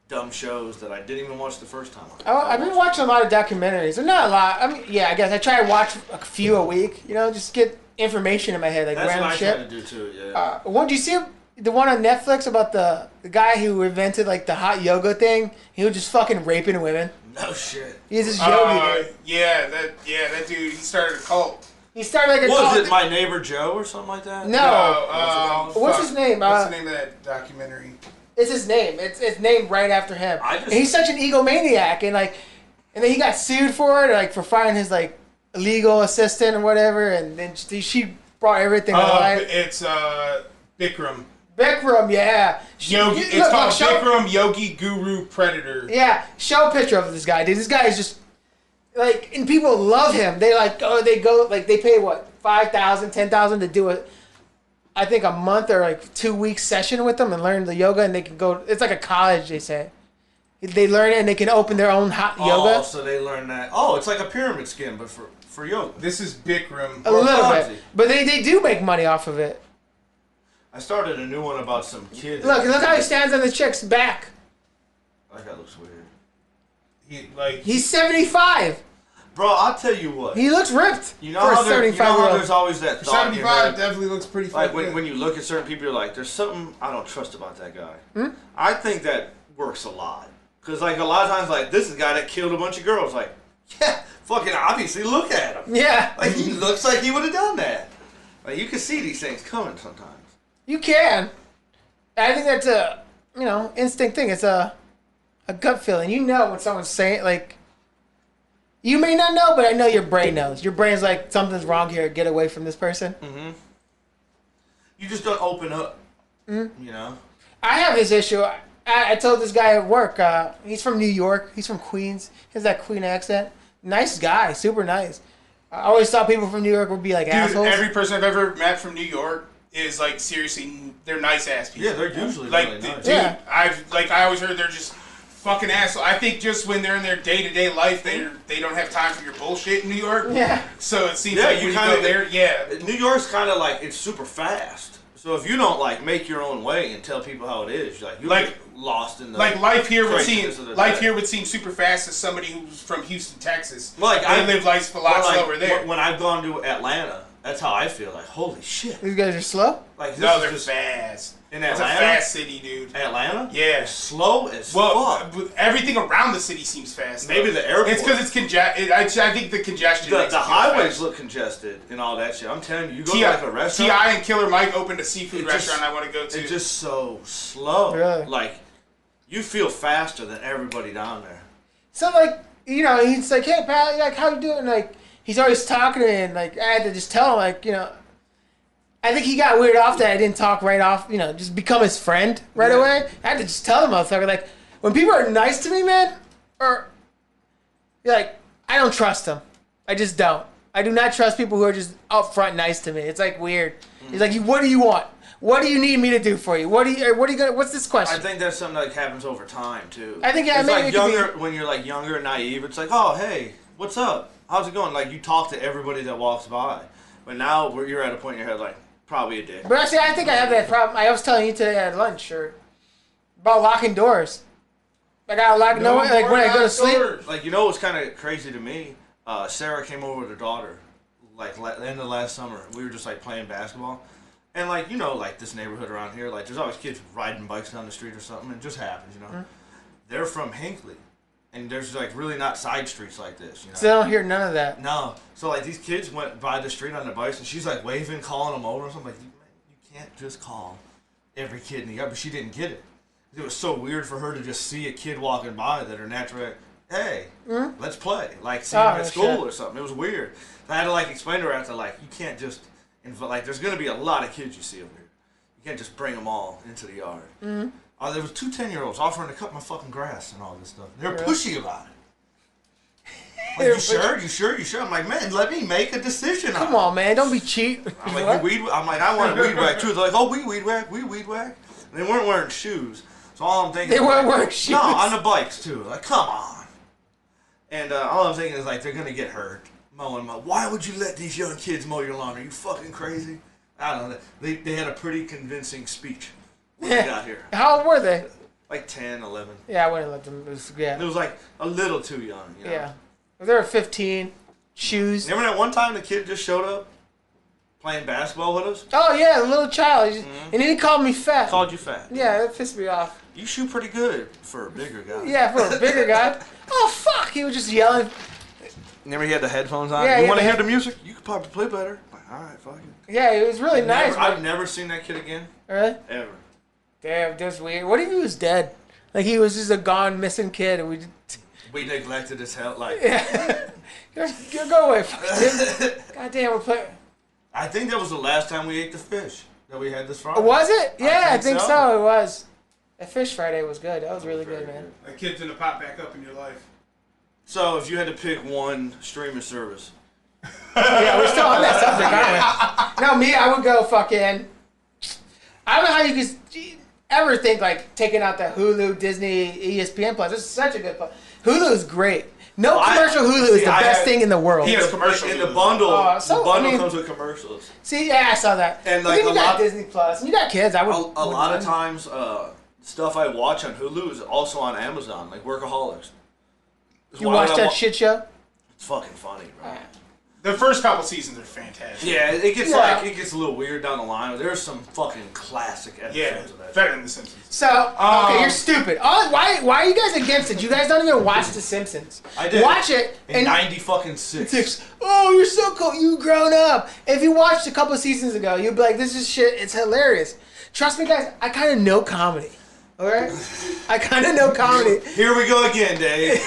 dumb shows that I didn't even watch the first time. I've been watching a lot of documentaries. Not a lot. I mean, yeah, I guess I try to watch a few a week. You know, just get information in my head, like that's random what I shit. try to do too. Yeah. Did you see the one on Netflix about the guy who invented like the hot yoga thing? He was just fucking raping women. No shit. He's this yogi dude. That dude. He started a cult. He started like a cult. Was it My Neighbor Joe or something like that? No. What's his name? What's the name of that documentary? It's his name. It's named right after him. And he's such an egomaniac, and then he got sued for it, like for firing his like legal assistant or whatever, and then she brought everything to light. It's Bikram. Bikram, yeah. It's called Bikram Yogi Guru Predator. Yeah, show a picture of this guy, dude. This guy is just like, and people love him. They they pay what, $5,000, $10,000 to do it. I think a month or like 2 week session with them and learn the yoga, and they can go. It's like a college, they say. They learn it and they can open their own hot yoga. Oh, so they learn that. Oh, it's like a pyramid scheme, but for yoga. This is Bikram. A little bit, but they do make money off of it. I started a new one about some kid. Look how he stands on the chick's back. That guy looks weird. He's 75. Bro, I'll tell you what. He looks ripped. You know how there's always that thought 75 definitely looks pretty fucking like when you look at certain people, you're like, there's something I don't trust about that guy. I think that works a lot. Because like a lot of times, like this is a guy that killed a bunch of girls. Like, yeah, fucking obviously look at him. Yeah. Like he looks like he would have done that. Like you can see these things coming sometimes. You can. I think that's a instinct thing. It's a gut feeling. You know when someone's saying like. You may not know, but I know your brain knows. Your brain's like, something's wrong here. Get away from this person. Mm-hmm. You just don't open up. You know? I have this issue. I told this guy at work, he's from New York. He's from Queens. He has that Queen accent. Nice guy. Super nice. I always thought people from New York would be like assholes. Every person I've ever met from New York is like, seriously, they're nice ass people. Yeah, they're usually like, really nice. Dude, yeah. I always heard they're just fucking asshole. I think just when they're in their day-to-day life, they don't have time for your bullshit in New York. Yeah. So it seems like when you go there, New York's kind of like, it's super fast. So if you don't like make your own way and tell people how it is, you're like lost in the life here would seem super fast as somebody who's from Houston, Texas. Like I live life a lot slower there. When I've gone to Atlanta, that's how I feel. Like holy shit, these guys are slow. Like no, they're fast. In Atlanta, it's a fast city, dude. Atlanta, yeah, slow as fuck. Everything around the city seems fast. Maybe the airport. It's because it's congested. I think the congestion. The highways look congested and all that shit. I'm telling you, you go to like a restaurant. T.I. and Killer Mike opened a seafood restaurant I want to go to. It's just so slow. Really? Like you feel faster than everybody down there. So like he's like, hey pal, like how you doing? Like he's always talking to me, and like I had to just tell him like I think he got weird off that I didn't talk right off, just become his friend right away. I had to just tell the motherfucker, like, when people are nice to me, man, or, you're like, I don't trust them. I just don't. I do not trust people who are just upfront nice to me. It's, like, weird. He's like, what do you want? What do you need me to do for you? What's this question? I think that's something that happens over time, too. I think, it's like younger, when you're, like, younger and naive, it's like, oh, hey, what's up? How's it going? Like, you talk to everybody that walks by. But now you're at a point in your head, like, probably a dick. But actually, I think I have that problem. I was telling you today at lunch, about locking doors. I gotta lock when I go to sleep. Like, what's kind of crazy to me? Sarah came over with her daughter, like the end of last summer. We were just like playing basketball, and like like this neighborhood around here, like there's always kids riding bikes down the street or something. It just happens, Mm-hmm. They're from Hinckley, and there's like really not side streets like this, So they don't hear none of that. No, so like these kids went by the street on their bikes, and she's like waving, calling them over, and something like, you can't just call every kid in the yard, but she didn't get it. It was so weird for her to just see a kid walking by that her natural, hey, let's play. Like, see him at school or something. It was weird. I had to, like, explain to her after, like, you can't just, like, there's going to be a lot of kids you see over here. You can't just bring them all into the yard. Mm-hmm. There was 2 10-year-olds offering to cut my fucking grass and all this stuff. They were pushy about it. Like, you sure? I'm like, man, let me make a decision. Come on, man. Don't be cheap. I'm like, I want a weed whack, too. They're like, oh, we weed whack. And they weren't wearing shoes. So all I'm thinking they weren't wearing shoes. No, on the bikes too. Like, come on. And all I'm thinking is like they're gonna get hurt mowing. Why would you let these young kids mow your lawn? Are you fucking crazy? I don't know. They had a pretty convincing speech when they got here. How old were they? Like 10, 11. Yeah, I wouldn't let them. It was like a little too young. Yeah. If they were 15, shoes. Remember that one time the kid just showed up playing basketball with us? Oh yeah, the little child. And then he called me fat. Called you fat. Yeah, that pissed me off. You shoot pretty good for a bigger guy. Yeah, for a bigger guy. Oh, fuck. He was just yelling. Remember he had the headphones on? Yeah, you want to hear the music? You could probably play better. Like, all right, fuck it. Yeah, it was really nice. I've never seen that kid again. Really? Ever. Damn, that's weird. What if he was dead? Like, he was just a gone, missing kid, and we neglected his health. Like, yeah. Go away, fucking goddamn, we're playing. I think that was the last time we ate the fish that we had this Friday. Was it? Yeah, I think so. It was. That Fish Friday was good. That was really good, man. That kid's gonna pop back up in your life. So, if you had to pick one streaming service. Yeah, we're still on that subject, aren't we? No, me, I would go fucking... I don't know how you could ever think, like, taking out the Hulu, Disney, ESPN Plus. It's such a good plus. Hulu is great. No commercial Hulu is the best thing in the world. He has commercials. In the bundle, the bundle comes with commercials. See, yeah, I saw that. And like you got Disney Plus, and you got kids. I would. A lot of times, stuff I watch on Hulu is also on Amazon, like Workaholics. You watch that shit show? It's fucking funny, bro. The first couple seasons are fantastic. Yeah, it gets a little weird down the line. But there's some fucking classic episodes of that. Better than The Simpsons. So, okay, you're stupid. Why are you guys against it? You guys don't even watch The Simpsons. I did. Watch it. In 96. Oh, you're so cool. You grown up. If you watched a couple seasons ago, you'd be like, this is shit. It's hilarious. Trust me, guys. I kind of know comedy. All right? I kind of know comedy. Here we go again, Dave.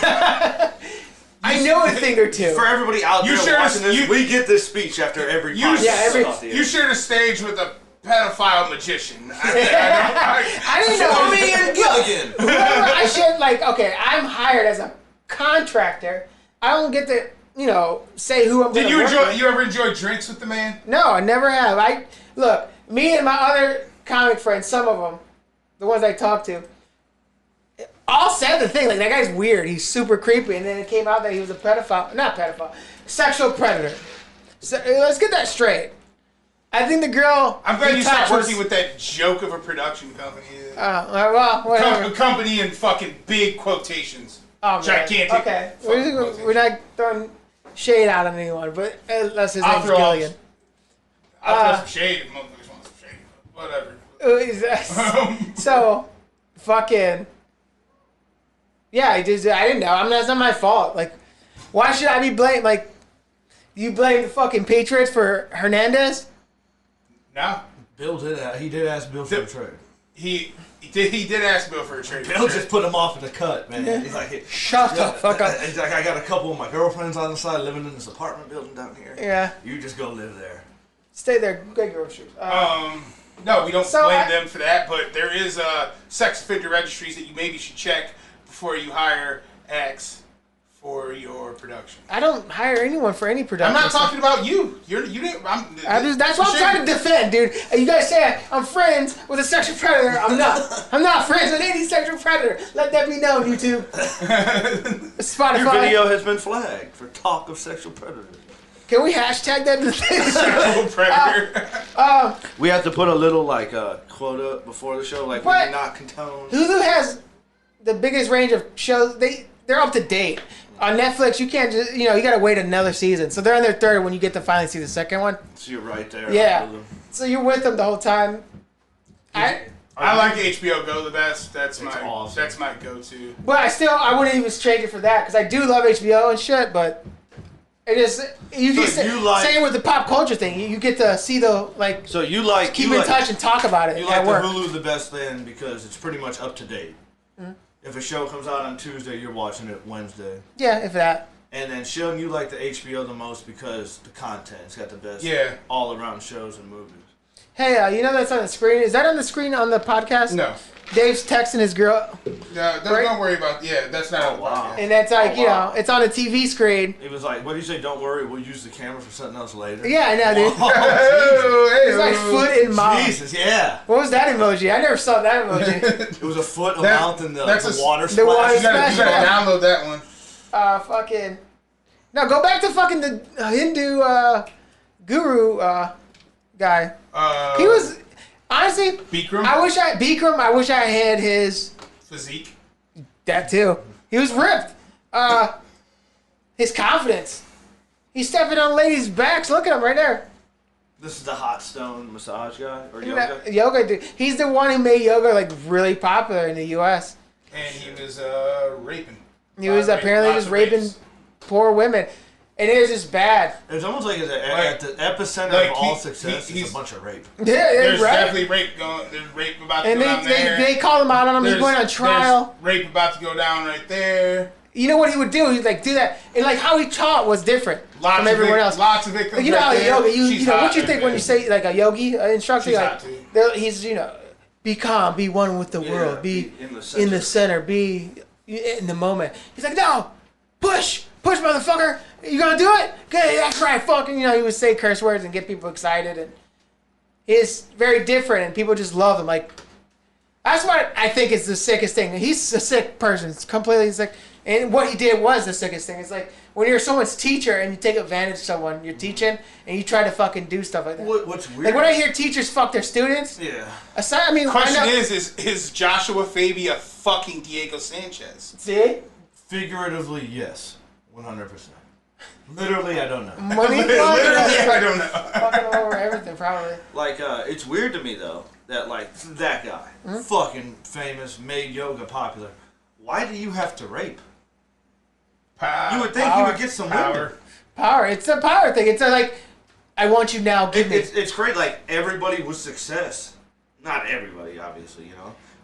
I know a thing or two. For everybody out there watching this, we get this speech after every podcast. You shared a stage with a pedophile magician. I didn't know. Whoever I should, like, okay, I'm hired as a contractor. I don't get to, say who I'm going to work with. You ever enjoy drinks with the man? No, I never have. Look, me and my other comic friends, some of them, the ones I talk to, all said the thing, like, that guy's weird. He's super creepy. And then it came out that he was a sexual predator. So, let's get that straight. I think the girl... I'm glad you stopped working with that joke of a production company. Well, whatever. Company in fucking big quotations. Oh, gigantic. Okay. We're not throwing shade out on anyone, but unless his name's Gilligan. I'll throw some shade if motherfuckers want some shade. Whatever. So, fucking... Yeah, I didn't know. I mean, that's not my fault. Like, why should I be blamed? Like, you blame the fucking Patriots for Hernandez? No. He did ask Bill for a trade. He did ask Bill for a trade. Bill just put him off in the cut, man. Yeah. He's like, shut the fuck up. He's like, I got a couple of my girlfriends on the side living in this apartment building down here. Yeah. You just go live there. Stay there. Get groceries. No, we don't blame them for that, but there is sex offender registries that you maybe should check before you hire X for your production. I don't hire anyone for any production. I'm not talking about you. You didn't. That's what I'm trying to defend, dude. You guys say I'm friends with a sexual predator. I'm not. I'm not friends with any sexual predator. Let that be known, YouTube. Spotify. Your video has been flagged for talk of sexual predators. Can we hashtag that? Sexual predator. We have to put a little quota before the show, like we do not condone. Hulu has the biggest range of shows. They're up to date. on Netflix, you can't just, you got to wait another season. So they're on their third when you get to finally see the second one. So you're right there. Yeah. So you're with them the whole time. I like HBO Go the best. That's awesome. That's my go-to. But I wouldn't even change it for that because I do love HBO and shit. But it is same with the pop culture thing. You get to see So you like keep in touch and talk about it. You like the Hulu the best then because it's pretty much up to date. Mm-hmm. If a show comes out on Tuesday, you're watching it Wednesday. Yeah, if that. And then Sheldon, you like the HBO the most because the content's got the best all around shows and movies. Hey, that's on the screen. Is that on the screen on the podcast? No. Dave's texting his girl. No, don't worry about. Yeah, that's not. Oh, wow. And that's like it's on the TV screen. It was like, what do you say? Don't worry, we'll use the camera for something else later. Yeah, I know, dude. It's like foot in mouth. Jesus, yeah. What was that emoji? I never saw that emoji. It was a foot, a mouth, and the water splash. The water splash. You gotta download that one. Fucking. No, go back to fucking the Hindu guru guy. He was honestly Bikram. I wish I had his physique. That too. He was ripped. His confidence. He's stepping on ladies' backs. Look at him right there. This is the hot stone massage guy or yoga. Yoga dude. He's the one who made yoga like really popular in the U.S. And he was raping. He was apparently just raping poor women. And it is just bad. It's almost like at the epicenter of all success, it's a bunch of rape. Yeah, there's right. definitely rape going. There's rape about to go down there. They call him out on him. He's going on trial. There's rape about to go down right there. You know what he would do? He'd like do that, and like how he taught was different from everyone else. Lots of victims. You know how yoga. You know what you think when you say like a yogi instructor? She's like he's be calm, be one with the world, be in the center, be in the moment. He's like, no, push, motherfucker. You gonna do it? Okay, that's right, fucking. He would say curse words and get people excited, and he's very different, and people just love him. Like that's what I think is the sickest thing. He's a sick person. It's completely sick. And what he did was the sickest thing. It's like when you're someone's teacher and you take advantage of someone you're teaching and you try to fucking do stuff like that. What's weird? Like when I hear teachers fuck their students. Yeah. Question is Joshua Fabi a fucking Diego Sanchez? See? Figuratively, yes. 100%. Literally, I don't know. Money? Literally, I don't know. Fucking over everything, probably. Like, it's weird to me, though, that, like, that guy, fucking famous, made yoga popular. Why do you have to rape? You would think you would get some women. Power. It's a power thing. It's like, I want you now, give me. It's great, like, everybody with success. Not everybody, obviously,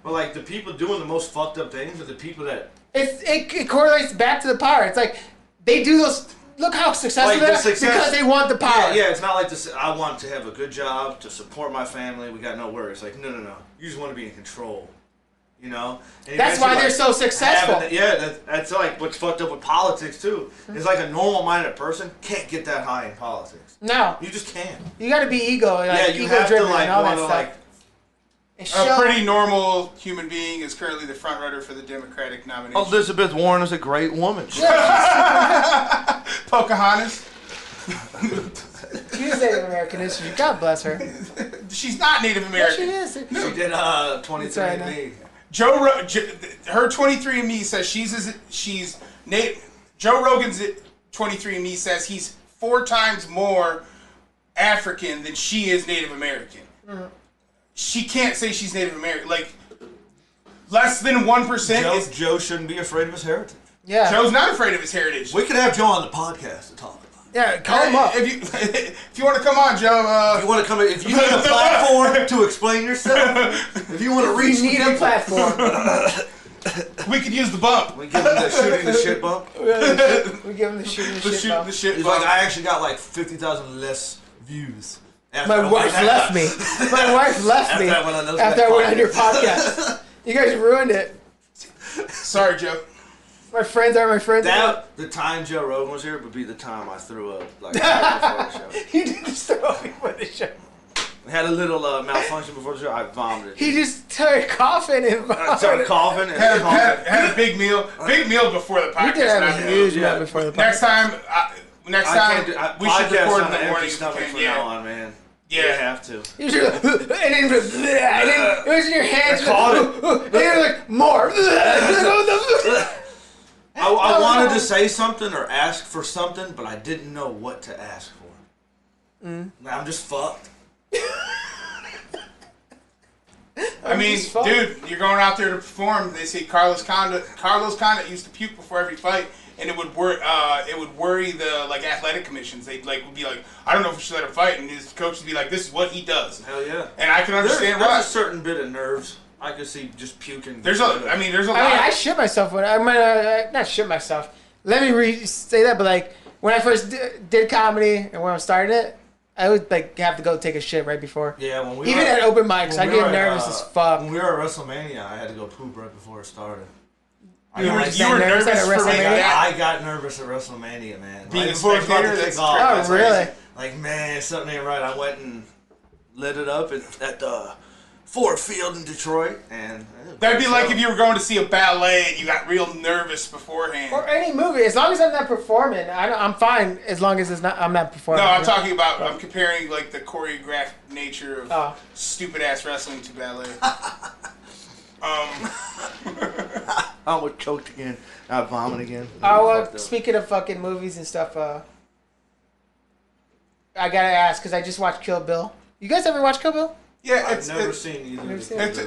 But, like, the people doing the most fucked up things are the people that... It correlates back to the power. It's like, they do those... Look how successful they are because they want the power. Yeah, it's not like this. I want to have a good job, to support my family. We got no worries. Like, no. You just want to be in control. And that's why they're so successful. That's like what's fucked up with politics too. It's like a normal-minded person can't get that high in politics. No, you just can't. You got to be ego. You have to and all that stuff. A pretty normal human being is currently the front runner for the Democratic nomination. Elizabeth Warren is a great woman. Pocahontas. She's Native American, isn't she? God bless her. She's not Native American. Yeah, she is. No. She did 23andMe. Her 23andMe says she's Joe Rogan's 23andMe says he's 4 times more African than she is Native American. Mm-hmm. She can't say she's Native American. Like less than 1%. Joe shouldn't be afraid of his heritage. Yeah, Joe's not afraid of his heritage. We could have Joe on the podcast to talk about it. Yeah, call him up. If you want to come on, Joe. If you want to come in, if you need a platform to explain yourself, if you want to reach you need a platform. We could use the bump. We give him the shooting the shit bump. We give him the shooting the shit bump. He's like, I actually got like 50,000 less views. My wife left me. My wife left me after I went on your podcast. You guys ruined it. Sorry, Joe. My friends are my friends. The time Joe Rogan was here would be the time I threw up. Like right before the show. You did just throw up before the show. I had a little malfunction before the show. I vomited. He just started coughing and vomited. I started coughing and had a big meal. Big meal before the podcast. We did have a huge meal before the podcast. Next time we should record in the morning. Stomach from now on, man. Yeah, you have to. And then it was in your hands. I caught it. And then like more. I wanted to say something or ask for something, but I didn't know what to ask for. I'm just fucked. I mean, dude, you're going out there to perform. They say Carlos Condit used to puke before every fight, and it would worry the athletic commissions. They'd would be like, I don't know if we should let him fight, and his coach would be like, this is what he does. Hell yeah. And I can understand why. There's a certain bit of nerves. I could see just puking. There's a lot. I shit myself when not shit myself. Let me say that, but when I first did comedy and when I started it, I would have to go take a shit right before. Yeah, at open mics, I get nervous as fuck. When we were at WrestleMania, I had to go poop right before it started. You were nervous at WrestleMania? I got nervous at WrestleMania, man. Being a spectator, that's oh, really? Man, something ain't right. I went and lit it up at the Ford Field in Detroit, and that'd be like if you were going to see a ballet and you got real nervous beforehand. Or any movie, as long as I'm not performing, I'm fine. As long as I'm not performing. No, I'm talking about. I'm comparing the choreographed nature of stupid ass wrestling to ballet. I almost choked again. I vomit again. Speaking of fucking movies and stuff, I gotta ask because I just watched Kill Bill. You guys ever watch Kill Bill? Yeah, I've never seen either.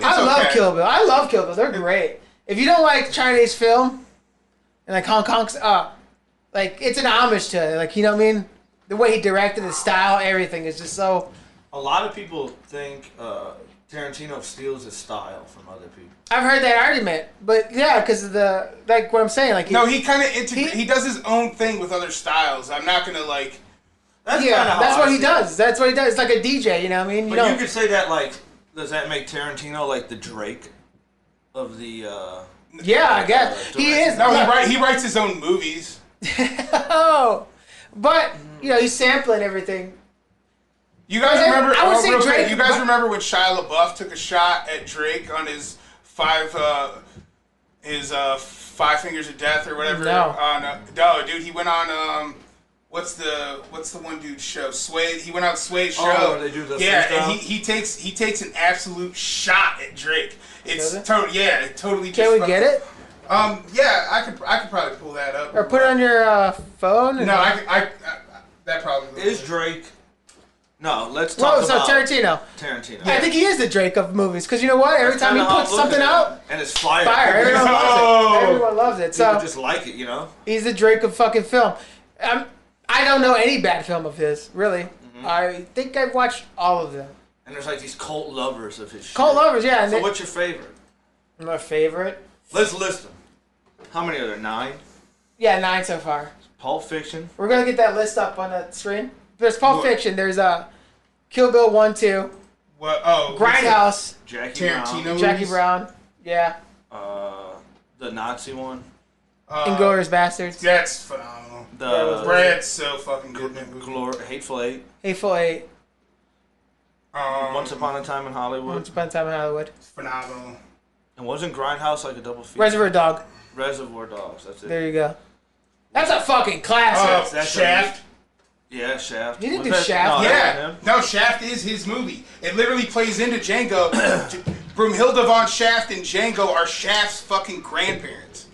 I love Kill Bill. I love Kill Bill. They're great. If you don't like Chinese film and Hong Kong's, it's an homage to it. You know what I mean? The way he directed, the style, everything is just so. A lot of people think Tarantino steals his style from other people. I've heard that argument, but yeah, because of the what I'm saying, he kind of he does his own thing with other styles. I'm not gonna That's what he does. That's what he does. It's like a DJ, you know what I mean? You could say that, does that make Tarantino the Drake of the, yeah, I guess. He is. No, he writes his own movies. Oh. But, he's sampling everything. You guys remember, you guys remember when Shia LaBeouf took a shot at Drake on his five fingers of death or whatever? No, dude, he went on, What's the one dude's show? Sway. He went on Sway's show. Oh, they do the and he takes an absolute shot at Drake. It's totally. Can we get it? Yeah, I could probably pull that up. Or put it on your phone. No, I that probably is Drake. No, let's talk about Tarantino. Yeah. I think he is the Drake of movies because you know what? Every time he puts something out, and it's fire. Everyone loves it. Everyone loves it. People just like it, He's the Drake of fucking film. I don't know any bad film of his, really. Mm-hmm. I think I've watched all of them. And there's these cult lovers of his shit. Cult lovers, yeah. So what's your favorite? My favorite? Let's list them. How many are there? 9? Yeah, 9 so far. Pulp Fiction. We're going to get that list up on the screen. There's Pulp Fiction. There's Kill Bill 1, 2. What? Oh. Grindhouse. Jackie Brown. Yeah. The Nazi one. Inglourious Bastards. That's phenomenal. Brad's so fucking good in that movie. Hateful Eight. Hateful Eight. Once Upon a Time in Hollywood. Once Upon a Time in Hollywood. It's phenomenal. And wasn't Grindhouse a double feature? Reservoir Dogs. That's it. There you go. That's a fucking classic. Shaft. Yeah, Shaft. He didn't do Shaft. No, Shaft is his movie. It literally plays into Django. Broomhilda von Shaft and Django are Shaft's fucking grandparents.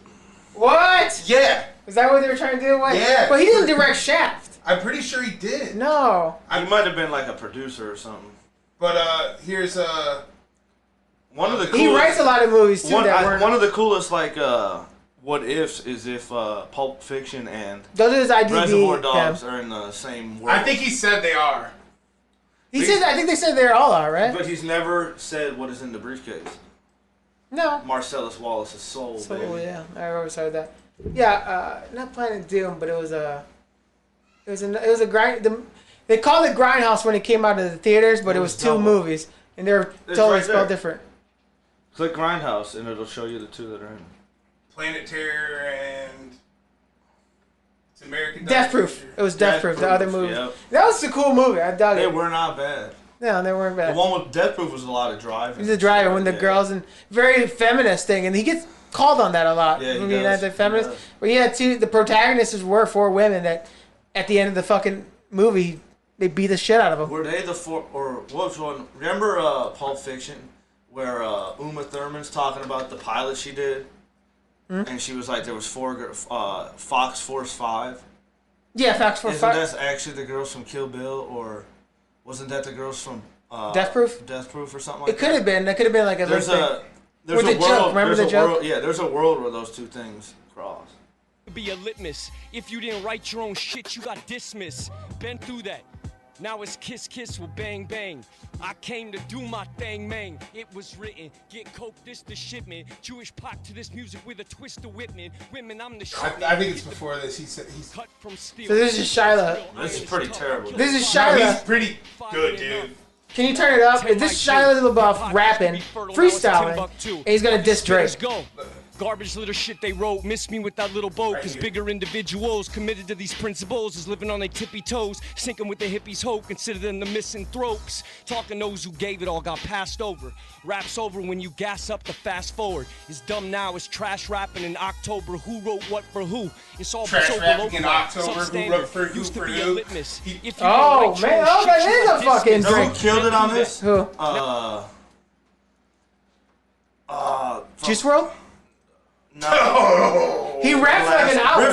What? Yeah. Is that what they were trying to do? Yeah. But he didn't direct Shaft. I'm pretty sure he did. No. He might have been a producer or something. But here's one of the coolest, he writes a lot of movies too. One of the coolest what ifs is if Pulp Fiction and Reservoir Dogs are in the same world. I think he said they are. I think they said they all are, right? But he's never said what is in the briefcase. No. Marcellus Wallace's soul. Baby. Yeah, I always heard that. Yeah, not Planet Doom, but it was a grind. They called it Grindhouse when it came out of the theaters, but it was 2 movies, and they were totally spelled different. Click Grindhouse, and it'll show you the 2 that are in it. Planet Terror and it's American Death Proof. It was Death Proof. The other movie. Yep. That was a cool movie. I dug it. They were not bad. No, they weren't bad. The one with Death Proof was a lot of driving. He's a driver when the girls and very feminist thing, and he gets called on that a lot. Yeah, he does. Feminist. But yeah, the protagonists were 4 women that, at the end of the fucking movie, they beat the shit out of them. Were they the 4 or what was one? Remember Pulp Fiction, where Uma Thurman's talking about the pilot she did, and she was like, there was Fox Force 5. Yeah, Fox Force 5. Isn't that actually the girls from Kill Bill, or wasn't that the girls from Death Proof? Death Proof or something like that? It could have been. That could have been like a There's little there's the joke. Remember the joke? Yeah, there's a world where those two things cross. Be a litmus. If you didn't write your own shit, you got dismissed. Been through that. Now it's kiss kiss with bang bang. I came to do my thing, man. It was written. Get coke, this the shipment. Jewish pop to this music with a twist of whipping. Women, I'm the shit. I think it's before this. He said he's cut from steel. So this is Shiloh. This is pretty terrible. This is no, Shiloh. he's pretty good, dude. Can you turn it up? This is Shia LaBeouf rapping, freestyling, and he's gonna diss Drake. Garbage little shit they wrote. Miss me with that little boat. Cause bigger individuals committed to these principles is living on their tippy toes. Sinking with the hippies' hope. Consider them the misanthropes. Talking those who gave it all got passed over. Rap's over when you gas up the fast forward. It's dumb now. It's trash rapping in October. Who wrote what for who? It's all trash rapping in October. Who wrote for who for who? Oh man, oh that is a fucking Drake. Who killed it on this? Who? Juice WRLD? No. He rapped for like an hour.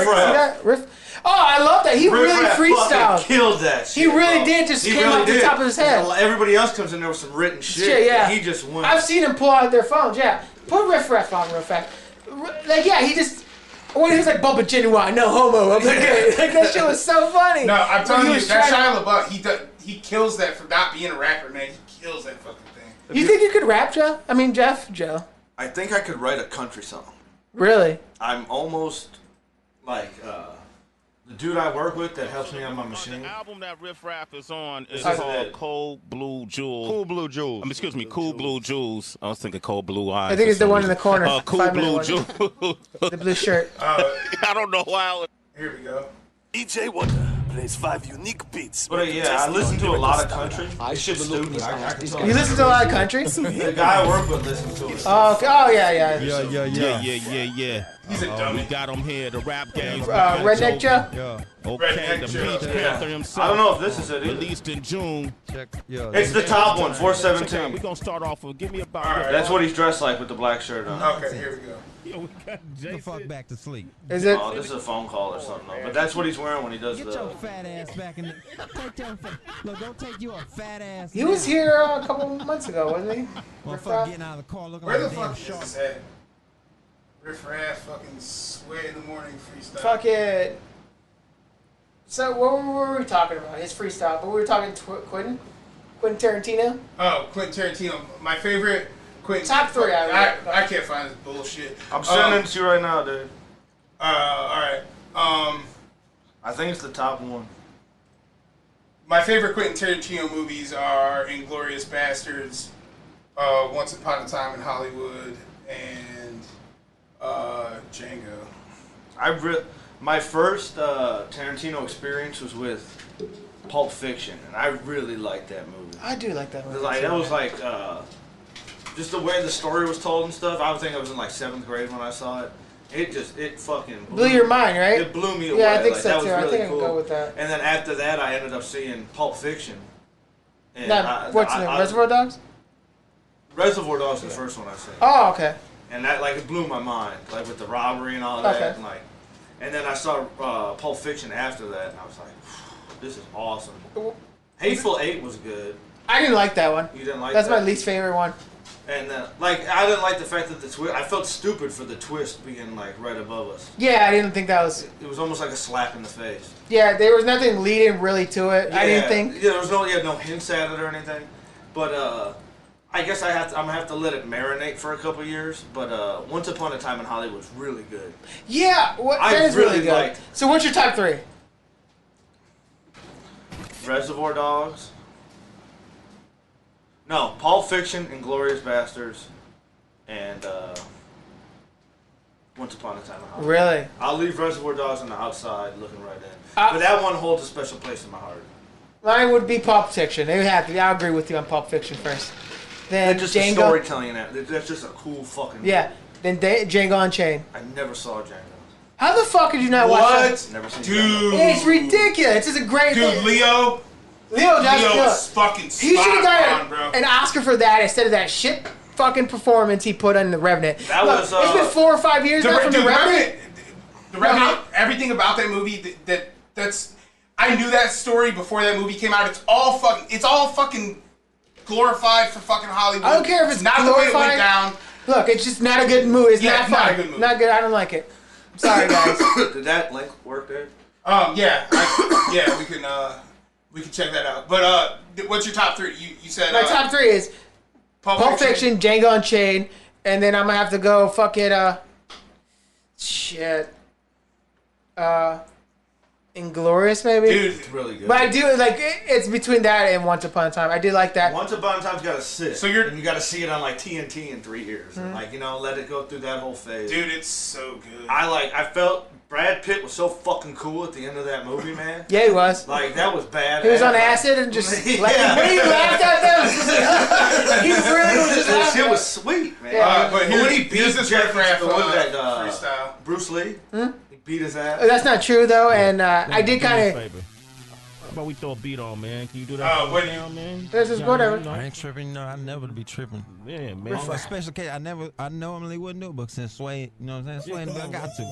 Riff Raff. Oh, I love that. He really freestyled. Killed that shit. He really did. Just came off the top of his head. Everybody else comes in there with some written shit. Yeah. He just went. I've seen him pull out their phones. Yeah. Put Riff Raff on real fast. Like, yeah, he just. When he was like, Bubba Genuine, no homo. I'm like, like, that shit was so funny. No, I'm telling you, that Shia LaBeouf, he kills that for not being a rapper, man. He kills that fucking thing. You think you could rap, Joe? I mean, Joe. I think I could write a country song. Really? I'm almost like the dude I work with that helps me on my machine. The album that Riff Raff is on is called Cold Blue Jewels. Cool Blue Jewels. Excuse me, Cool Blue Jewels. I was thinking Cold Blue Eyes. I think it's the one in the corner. Cool Blue Jewels. The blue shirt. I don't know why. Here we go. DJ Wonder plays 5 unique beats. But yeah, I listen to a lot of country. This shit's stupid. You listen to a lot of country? The guy I work with listens to it. Oh, okay. Oh yeah. Yeah. He's a dummy. We got him here, the rap game. Redneck Joe? Yeah. Okay, the Beach Panther himself. I don't know if this is it either. Released in June. It's the top one, 417. We're going to start off with, give me about... Right. That's what he's dressed like with the black shirt on. Okay, here we go. Yo, we got Get the fuck back to sleep. Is it? Oh, this is a phone call or something. But that's what he's wearing when he does Get your fat ass back in the... Look, don't take you a fat ass. He was here a couple months ago, wasn't he? Motherfucker getting out of the car looking Where like the a damn fuck shark. is this at? Riff Raff fucking sweat in the morning freestyle. Fuck it. So what were we talking about? His freestyle, but we were talking Quentin Tarantino. Oh, Quentin Tarantino. My favorite Quentin. Top 3. I can't find this bullshit. I'm sending it to you right now, dude. Alright. I think it's the top one. My favorite Quentin Tarantino movies are Inglourious Bastards, Once Upon a Time in Hollywood, and Django. My first Tarantino experience was with Pulp Fiction, and I really liked that movie. I do like that movie. That was like just the way the story was told and stuff. I would think I was in like 7th grade when I saw it. It fucking blew your mind, right? It blew me away. Yeah, I think like, so that too. was really I think cool. I can go with that. And then after that, I ended up seeing Pulp Fiction. And What's the name? Reservoir Dogs? Reservoir Dogs is the first one I seen. Oh, okay. And that it blew my mind, like with the robbery and all that. Okay. And then I saw Pulp Fiction after that, and I was like, this is awesome. Hateful Eight was good. I didn't like that one. You didn't like That's that? my least favorite one. And I didn't like the fact that the twist. I felt stupid for the twist being like right above us. Yeah, I didn't think that was. It was almost like a slap in the face. Yeah, there was nothing leading really to it. Yeah, I didn't think. Yeah, there was no hints at it or anything. But I guess I'm gonna have to let it marinate for a couple years. But Once Upon a Time in Hollywood was really good. Yeah, that is really good. So what's your top 3? Reservoir Dogs. No, Pulp Fiction, Inglourious Bastards, and Once Upon a Time in Hollywood. Really? I'll leave Reservoir Dogs on the outside, looking right in. But that one holds a special place in my heart. Mine would be Pulp Fiction. They would have to. I'll agree with you on Pulp Fiction first. Then just Django. The storytelling in that. That's just a cool fucking movie. Yeah. Then Django Unchained. I never saw Django. How the fuck did you not watch that? Never seen Dude. Django. It's ridiculous. It's a great Dude, thing. Leo Leo is fucking He should have spot on, bro. got an Oscar for that instead of that shit fucking performance he put on The Revenant. That was, it's been 4 or 5 years now from The Revenant. The Revenant, everything about that movie, that's... I knew that story before that movie came out. It's all fucking glorified for fucking Hollywood. I don't care if it's not glorified. The way it went down. Look, it's just not a good movie. It's not fun. Not a good movie. Not good. I don't like it. I'm sorry, guys. Did that link work there? Yeah, we can check that out. But what's your top 3? You said my top 3 is Pulp Fiction, Django Unchained, and then I'm gonna have to go fuck it. Inglourious, maybe. Dude, it's really good. But I do like it's between that and Once Upon a Time. I do like that. Once Upon a Time's got to sit. So and you got to see it on like TNT in 3 years, and like let it go through that whole phase. Dude, it's so good. I felt Brad Pitt was so fucking cool at the end of that movie, man. Yeah, he was. Like that was bad. He was on acid and just when he laughed at them, he really was just that laughing. shit was sweet, man. Yeah. But when he beat this freestyle, Bruce Lee, he beat his ass. That's not true though, and I did kind of. How about we throw a beat on, man? Can you do that? Man? This is whatever. I ain't tripping. No, I never be tripping. Yeah, man. On a special case, I normally wouldn't do, but since Sway, you know what I'm saying? Sway, I got to.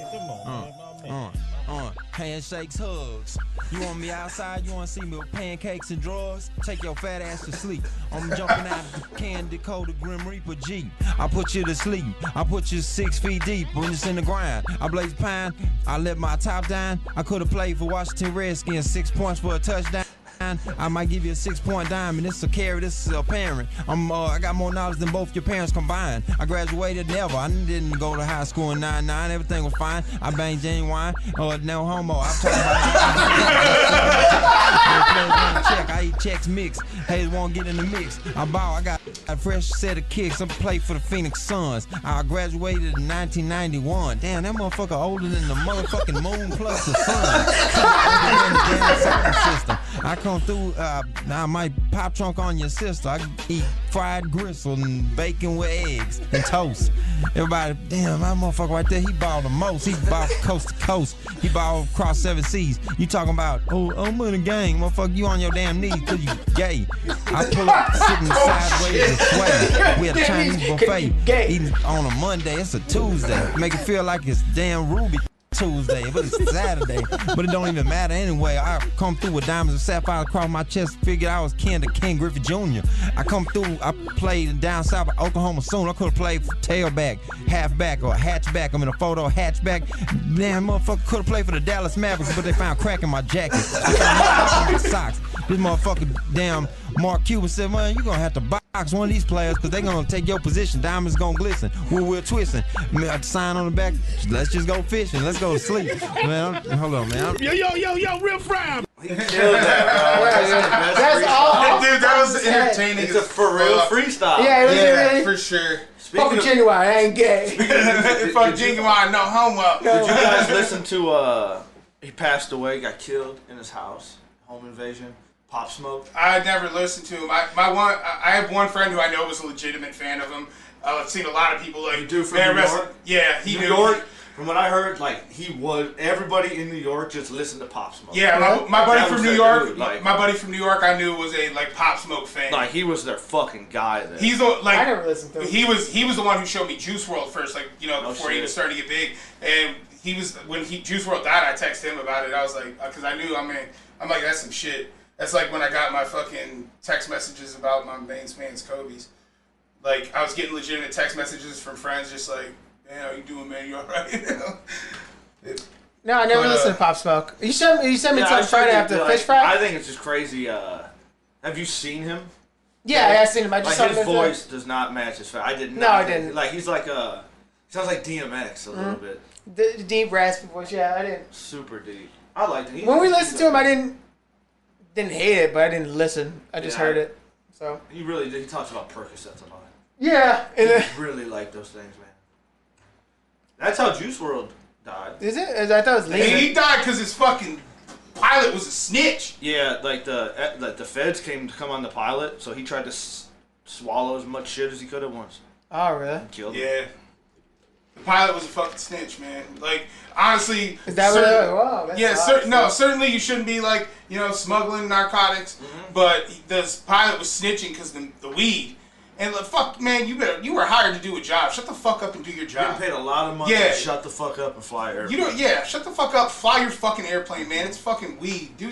Handshakes, hugs. You want me outside? You want to see me with pancakes and drawers? Take your fat ass to sleep. I'm jumping out the Candy Dakota Grim Reaper Jeep. I put you to sleep. I put you 6 feet deep when it's in the ground. I blaze pine. I let my top down. I could have played for Washington Redskins. 6 points for a touchdown. I might give you a 6-point dime, and this is a carry, this is a parent. I got more knowledge than both your parents combined. I graduated never. I didn't go to high school in 99. Everything was fine. I banged genuine. No homo. I'm talking about check. I eat checks mixed. Haters won't get in the mix. I ball. I got a fresh set of kicks. I'm played for the Phoenix Suns. I graduated in 1991. Damn, that motherfucker older than the motherfucking moon plus the sun. I come through, I might pop trunk on your sister. I eat fried gristle and bacon with eggs and toast. Everybody, damn, my motherfucker right there, he balled the most. He balled coast to coast. He balled across 7 seas. You talking about, I'm in the gang, motherfucker, you on your damn knees because you gay. I pull up sitting sideways and sway. We had a Chinese buffet eating on a Monday. It's a Tuesday. Make it feel like it's damn Ruby Tuesday, but it's Saturday. But it don't even matter anyway. I come through with diamonds and sapphire across my chest. Figured I was kin to Ken Griffey Jr. I come through. I played down south of Oklahoma soon. I could have played for tailback, halfback, or hatchback. I'm in a photo hatchback. Damn, motherfucker could have played for the Dallas Mavericks, but they found crack in my jacket. My socks. This motherfucker, damn, Mark Cuban said, man, you gonna have to box one of these players because they gonna take your position. Diamonds gonna glisten. We're twisting. Sign on the back. Let's just go fishing. Let's go to sleep. Man, hold on, man. Yo, real fry. He killed that, bro. That's all. Dude, that was entertaining. It's a for real freestyle. Yeah, it was really. For sure. Fucking genuine. I ain't gay. Fuck genuine, no homo. Did you guys listen to? He passed away, got killed in his house. Home invasion. Pop Smoke. I never listened to him. I have one friend who I know was a legitimate fan of him. I've seen a lot of people like. You do from New York? Yeah, he New knew. York. From what I heard, like everybody in New York just listened to Pop Smoke. Yeah, my buddy from New York. Dude, like, my buddy from New York, I knew was a Pop Smoke fan. Like he was their fucking guy. There. He's I never listened to him. He was the one who showed me Juice WRLD first, before he was starting to get big. And he was when Juice WRLD died. I texted him about it. I was like, because I knew. I'm like, that's some shit. That's like when I got my fucking text messages about my main man's Kobe's. Like, I was getting legitimate text messages from friends just like, man, how you doing, man? You alright? No, I never listened to Pop Smoke. You sent me something Friday after Fish Fry? I think it's just crazy. Have you seen him? Yeah, I've seen him. I just saw his voice does not match his face. I didn't. No, I didn't. Like, he's like sounds like DMX a little bit. The deep raspy voice, yeah, I didn't. Super deep. I liked it. When we listened to him, I didn't hate it, but I didn't listen. I just heard it. So he really did. He talks about Percocets a lot. Yeah, he really liked those things, man. That's how Juice WRLD died. Is it? I thought it was legal. He died because his fucking pilot was a snitch. Yeah, like the feds came to come on the pilot, so he tried to swallow as much shit as he could at once. Oh, really? And killed him. Yeah. The pilot was a fucking snitch, man. Like, honestly. Is that what? Wow, certainly you shouldn't be smuggling narcotics. Mm-hmm. But the pilot was snitching because the weed, And fuck, man, you were hired to do a job. Shut the fuck up and do your job. You paid a lot of money to shut the fuck up and fly airplane. Shut the fuck up. Fly your fucking airplane, man. It's fucking weed. Do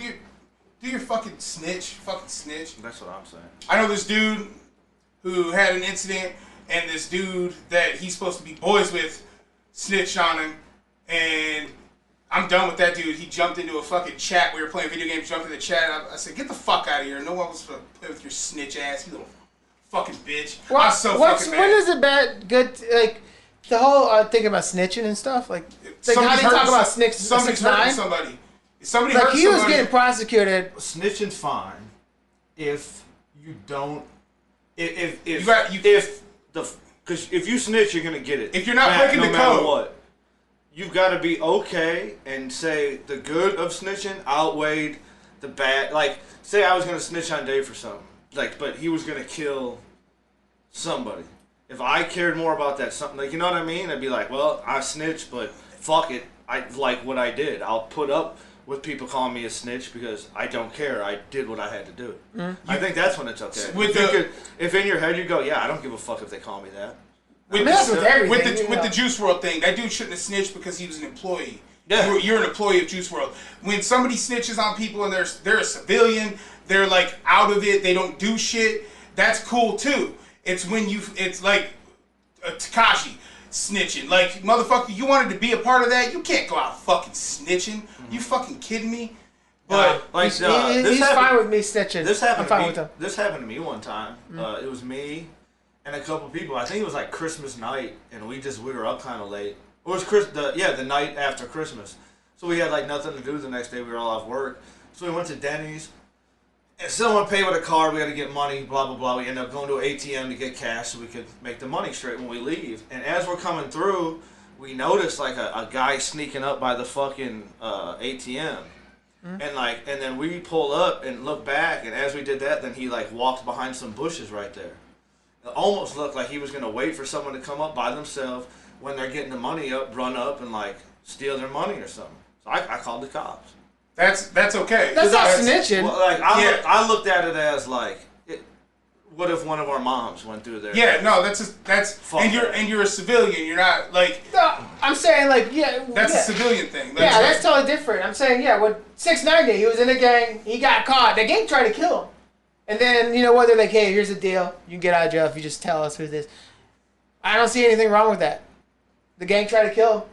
your fucking snitch. Fucking snitch. That's what I'm saying. I know this dude who had an incident, and this dude that he's supposed to be boys with snitched on him, and I'm done with that dude. He jumped into a fucking chat. We were playing video games, jumped in the chat. I said, get the fuck out of here. No one wants to play with your snitch ass, you little fucking bitch. I'm so fucking mad. When is it good, like, the whole thing about snitching and stuff? Like how they talk about snitch, somebody's hurting somebody. Somebody like, hurt he was getting prosecuted. Snitching's fine if you don't... Because if you snitch, you're gonna get it. If you're not breaking the code, no matter what, you've got to be okay and say the good of snitching outweighed the bad. Like, say I was gonna snitch on Dave for something, like, but he was gonna kill somebody. If I cared more about that something, like, you know what I mean? I'd be like, well, I snitched, but fuck it, I like what I did. I'll put up with people calling me a snitch because I don't care. I did what I had to do. I think that's when it's okay. If in your head you go, yeah, I don't give a fuck if they call me that. With the Juice WRLD thing, that dude shouldn't have snitched because he was an employee. Yeah. You're an employee of Juice WRLD. When somebody snitches on people and they're a civilian, they're like out of it, they don't do shit, that's cool too. It's when it's like Tekashi snitching. Like, motherfucker, you wanted to be a part of that? You can't go out fucking snitching. You fucking kidding me? But he's fine with me snitching. This happened I'm fine with him. This happened to me one time. It was me and a couple people. I think it was like Christmas night, and we were up kind of late. It was the night after Christmas. So we had like nothing to do the next day. We were all off work. So we went to Denny's. And someone paid with a card, we got to get money, blah, blah, blah. We ended up going to an ATM to get cash so we could make the money straight when we leave. And as we're coming through, we noticed like a guy sneaking up by the fucking ATM. And then we pull up and look back, and as we did that, then he like walked behind some bushes right there. It almost looked like he was going to wait for someone to come up by themselves when they're getting the money up, run up and like steal their money or something. So I called the cops. That's okay. That's not snitching. Well, like I looked at it as like, what if one of our moms went through there? Yeah, no, that's and you're a civilian. You're not like. No, I'm saying like That's a civilian thing. That's totally different. I'm saying when 690 he was in a gang, he got caught. The gang tried to kill him, and then they're like, hey, here's the deal. You can get out of jail if you just tell us who this. I don't see anything wrong with that. The gang tried to kill him.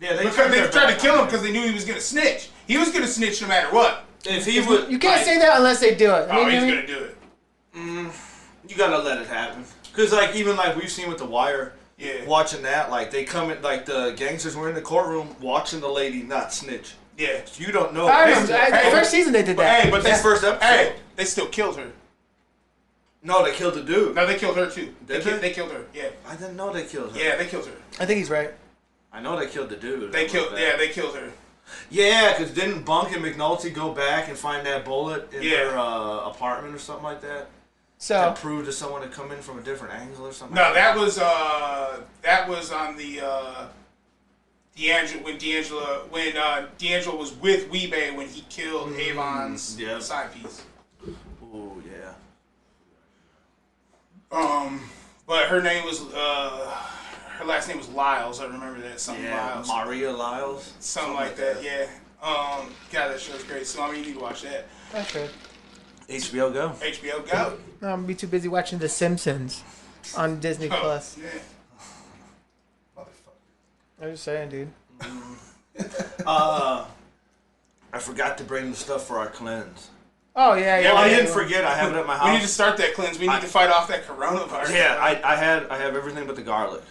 Yeah, they tried to kill him because they knew he was gonna snitch. He was gonna snitch no matter what. If he would, you can't say that unless they do it. He's gonna do it. You gotta let it happen. Cause like even like we've seen with The Wire, watching that, like they come in, like the gangsters were in the courtroom watching the lady not snitch. Yeah, so you don't know. The first season they did that. But this first episode, they still killed her. No, they killed the dude. No, they killed her too. They killed her. Yeah. I didn't know they killed her. Yeah, they killed her. I think he's right. I know they killed the dude. They killed her. Yeah, because didn't Bunk and McNulty go back and find that bullet in their apartment or something like that? So to prove to someone to come in from a different angle or something. No, that was on the D'Angelo was with Weebay when he killed Avon's side piece. Oh yeah. But her name was her last name was Lyles. I remember that. Lyles. Maria Lyles. Something like that. Yeah. God, that show's great. So you need to watch that. That's good. HBO Go. HBO Go. No, I'm gonna be too busy watching The Simpsons on Disney Plus. Yeah. I'm just saying, dude. I forgot to bring the stuff for our cleanse. Oh yeah. Well, I didn't forget. I have it at my house. We need to start that cleanse. We need to fight off that coronavirus. Yeah, I have everything but the garlic.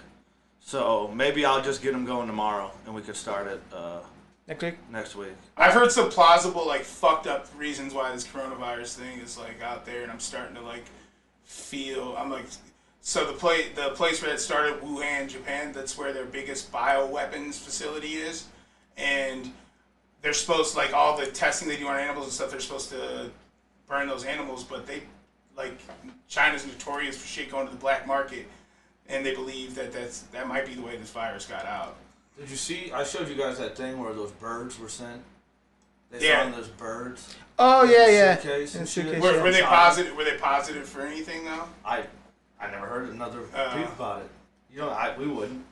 So maybe I'll just get them going tomorrow, and we could start it next week. I've heard some plausible, like, fucked up reasons why this coronavirus thing is like out there, and I'm starting to like feel. I'm like, so the place where it started, Wuhan, Japan. That's where their biggest bioweapons facility is, and they're supposed to, like, all the testing they do on animals and stuff. They're supposed to burn those animals, but they, like, China's notorious for shit going to the black market. And they believe that might be the way this virus got out. Did you see? I showed you guys that thing where those birds were sent. They found those birds. Oh yeah. Suitcase and shit. Were they positive? Were they positive for anything though? I I never heard another peep about it. You know, we wouldn't.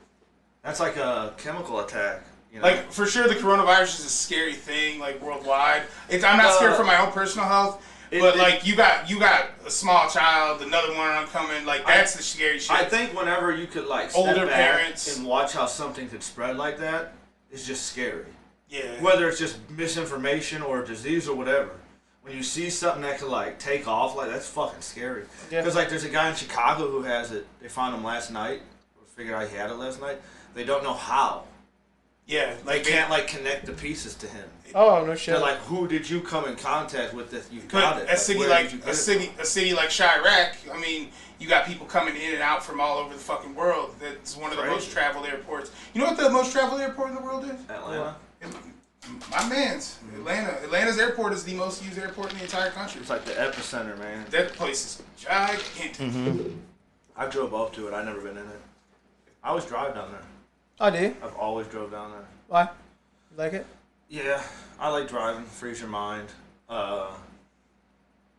That's like a chemical attack. You know? Like, for sure, the coronavirus is a scary thing, like, worldwide. I'm not scared for my own personal health, but, like, you got a small child, another one oncoming, like, that's the scary shit. I think whenever you could, like, step back and watch how something could spread like that, it's just scary. Yeah. Whether it's just misinformation or disease or whatever. When you see something that could, like, take off, like, that's fucking scary. Because, like, there's a guy in Chicago who has it. They found him last night. Figured out he had it last night. They don't know how. Yeah. Like, they can't, like, connect the pieces to him. Oh, no shit. They're like, who did you come in contact with that you got it? A city like Chirac, I mean, you got people coming in and out from all over the fucking world. That's one of the most traveled airports. You know what the most traveled airport in the world is? Atlanta. My man's Atlanta. Atlanta's airport is the most used airport in the entire country. It's like the epicenter, man. That place is gigantic. Mm-hmm. I drove up to it. I've never been in it. I always drive down there. Oh, do you? I've always drove down there. Why? You like it? Yeah, I like driving. Frees your mind.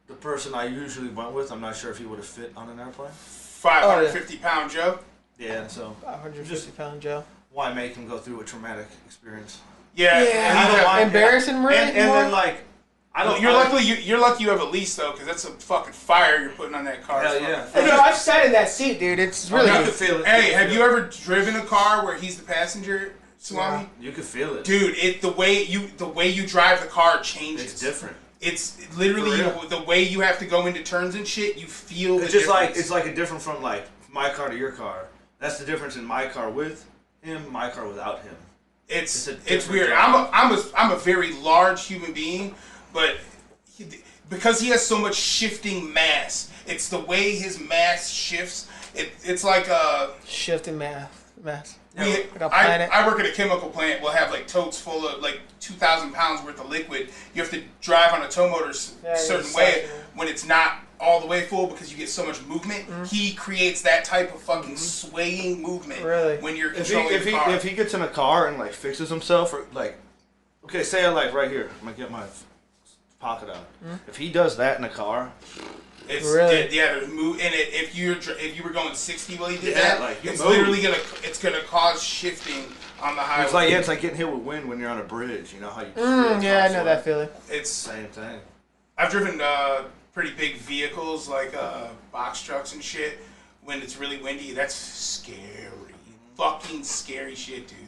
The person I usually went with, I'm not sure if he would have fit on an airplane. 550-pound Joe? Yeah, so... 550-pound Joe. Why make him go through a traumatic experience? Yeah. Embarrassing, really? And then, like... You're lucky you have a lease, though, because that's a fucking fire you're putting on that car. Hell yeah. No, I've sat in that seat, dude. It's really... You can feel it. Hey, have you ever driven a car where he's the passenger, Swami? You can feel it. Dude, the way you drive the car changes. It's different. It's literally the way you have to go into turns and shit. You feel it's just difference. It's like a different from like my car to your car. That's the difference in my car with him, my car without him. It's weird. I'm a very large human being, but because he has so much shifting mass, it's the way his mass shifts. It's like a shifting mass. I work at a chemical plant. We'll have like totes full of like 2,000 pounds worth of liquid. You have to drive on a tow motor a certain way when it's not all the way full because you get so much movement. Mm-hmm. He creates that type of fucking swaying movement when you're controlling the car. If he gets in a car and like fixes himself, or like, okay, say I like right here, I'm gonna get my pocket out. Mm-hmm. If he does that in a car. It's move in it. If you were going 60 while he did that, like it's literally gonna cause shifting on the highway. It's like getting hit with wind when you're on a bridge. You know how you. I know that feeling. It's same thing. I've driven pretty big vehicles like box trucks and shit. When it's really windy, that's scary. Fucking scary shit, dude.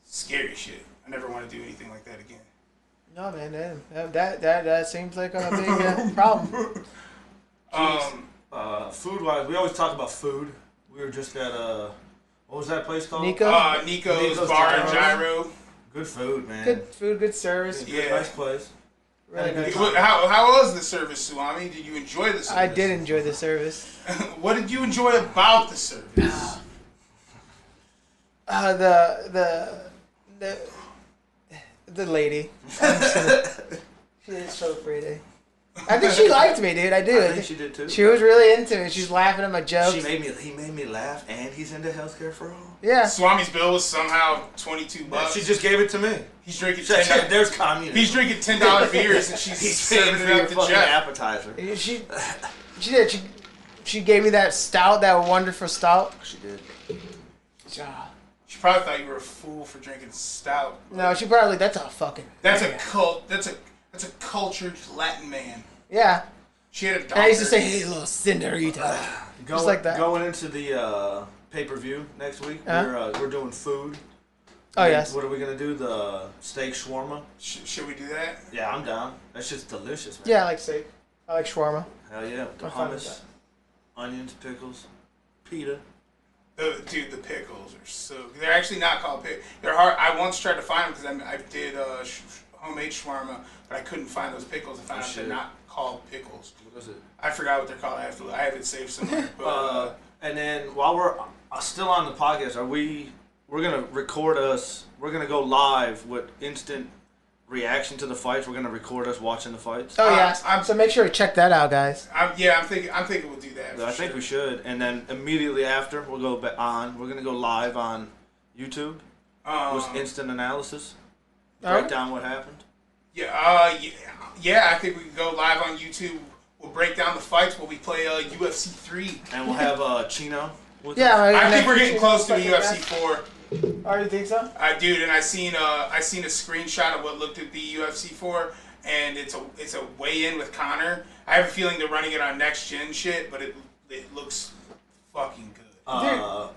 Scary shit. I never want to do anything like that again. No, man, that seems like a big problem. Food wise, we always talk about food. We were just at what was that place called? Nico's Bar and Gyro. Good food, man. Good food, good service. Yeah, nice place. Really nice. How was the service, Suami? Did you enjoy the service? I did enjoy the service. What did you enjoy about the service? The lady. She is so pretty. I think she liked me, dude. I do. I think she did too. She was really into me. She was laughing at my jokes. He made me laugh, and he's into healthcare for all. Yeah. Swami's bill was somehow $22. Yeah, she just gave it to me. He's drinking There's communism. He's drinking $10 beers, and she's serving it up to Jeff. Appetizer. She did. She gave me that stout, that wonderful stout. She did. She probably thought you were a fool for drinking stout. No, she probably that's a cultured Latin man. Yeah. She had a doctor. I used to say, "Hey, little senorita," just like that. Going into the pay-per-view next week, we're doing food. Oh yes. What are we gonna do? The steak shawarma. Should we do that? Yeah, I'm down. That shit's delicious, man. Yeah, I like steak. I like shawarma. Hell yeah, the hummus, onions, pickles, pita. Dude, the pickles are so. They're actually not called pickles. They're hard. I once tried to find them because I did homemade shawarma, but I couldn't find those pickles. I found out they're not called pickles. What is it? I forgot what they're called. I have it saved somewhere. But, and then while we're still on the podcast, we're gonna record us. We're gonna go live with instant reaction to the fights. We're gonna record us watching the fights. Oh yeah. So make sure to check that out, guys. I'm thinking we'll do that. I think we should, and then immediately after we'll go on. We're gonna go live on YouTube with instant analysis. Break down what happened. Yeah. I think we can go live on YouTube. We'll We'll break down the fights while we play UFC 3. And we'll have Chino with Yeah, us. I think we're getting close to the UFC 4. Oh, you think so? Dude, and I seen a screenshot of what looked at the UFC 4, and it's a weigh-in with Conor. I have a feeling they're running it on next gen shit, but it looks fucking good.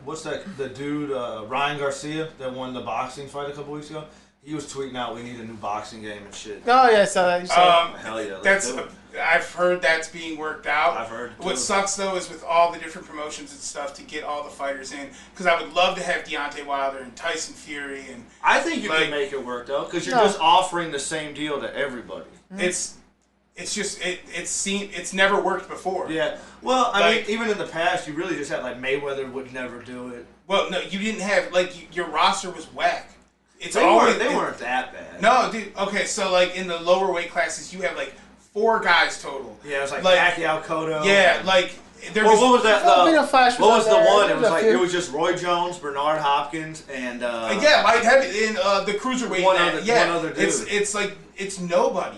What's that? The dude Ryan Garcia that won the boxing fight a couple weeks ago. He was tweeting out we need a new boxing game and shit. Oh yeah, so that. Hell yeah, I've heard that's being worked out. I've heard. What sucks though is with all the different promotions and stuff to get all the fighters in, because I would love to have Deontay Wilder and Tyson Fury and. I think you can make it work though, because you're just offering the same deal to everybody. It's just it's never worked before. Yeah. Well, I mean, even in the past, you really just had like Mayweather would never do it. Well, no, you didn't have your roster was whack. They weren't that bad. No, dude. Okay, so like in the lower weight classes, you have like 4 guys total. Yeah, it was like Pacquiao, Cotto. Yeah, like. What was that? What was the one? It was like few. it was just Roy Jones, Bernard Hopkins, and light heavy in the cruiserweight. One other dude. It's like it's nobody.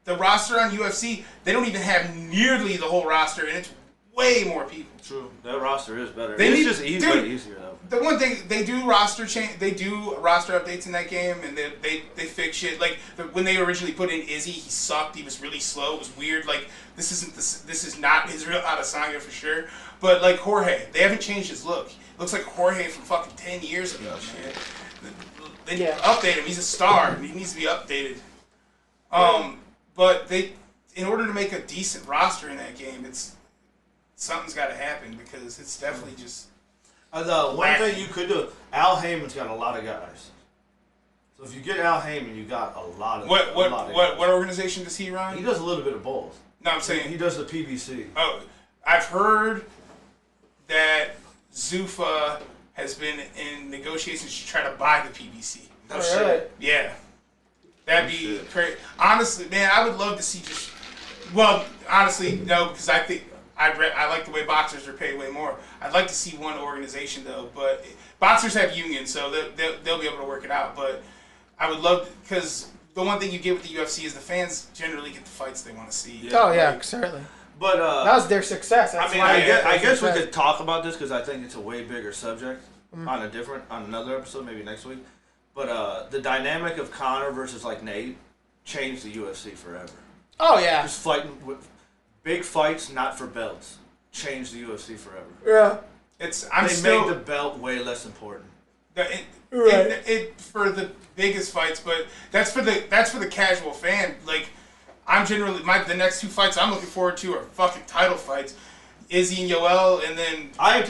The roster on UFC, they don't even have nearly the whole roster, and it's way more people. True, that roster is better. It's just easier though. The one thing they do roster updates in that game, and they fix shit. Like when they originally put in Izzy, he sucked. He was really slow. It was weird. Like this is not his real Adesanya for sure. But like Jorge, they haven't changed his look. He looks like Jorge from fucking 10 years ago. Shit. They need to update him. He's a star. He needs to be updated. But in order to make a decent roster in that game, something's got to happen because it's definitely just. The one thing you could do, Al Heyman's got a lot of guys. So if you get Al Heyman, you got a lot of guys. What organization does he run? He does a little bit of both. No, I'm saying he does the PBC. Oh, I've heard that Zuffa has been in negotiations to try to buy the PBC. No shit. Yeah. That'd be crazy. Honestly, man, I would love to see just. Well, honestly, no, because I think I like the way boxers are paid way more. I'd like to see one organization though, but boxers have unions, so they'll be able to work it out. But I would love because the one thing you get with the UFC is the fans generally get the fights they want to see. Yeah. Oh yeah, certainly. But that was their success. That's I guess we could talk about this because I think it's a way bigger subject on another episode, maybe next week. But the dynamic of Conor versus like Nate changed the UFC forever. Oh yeah, just fighting with big fights, not for belts, changed the UFC forever. Yeah, they made the belt way less important. For the biggest fights, but that's for the casual fan. Like I'm generally the next 2 fights I'm looking forward to are fucking title fights. Izzy and Yoel, and then I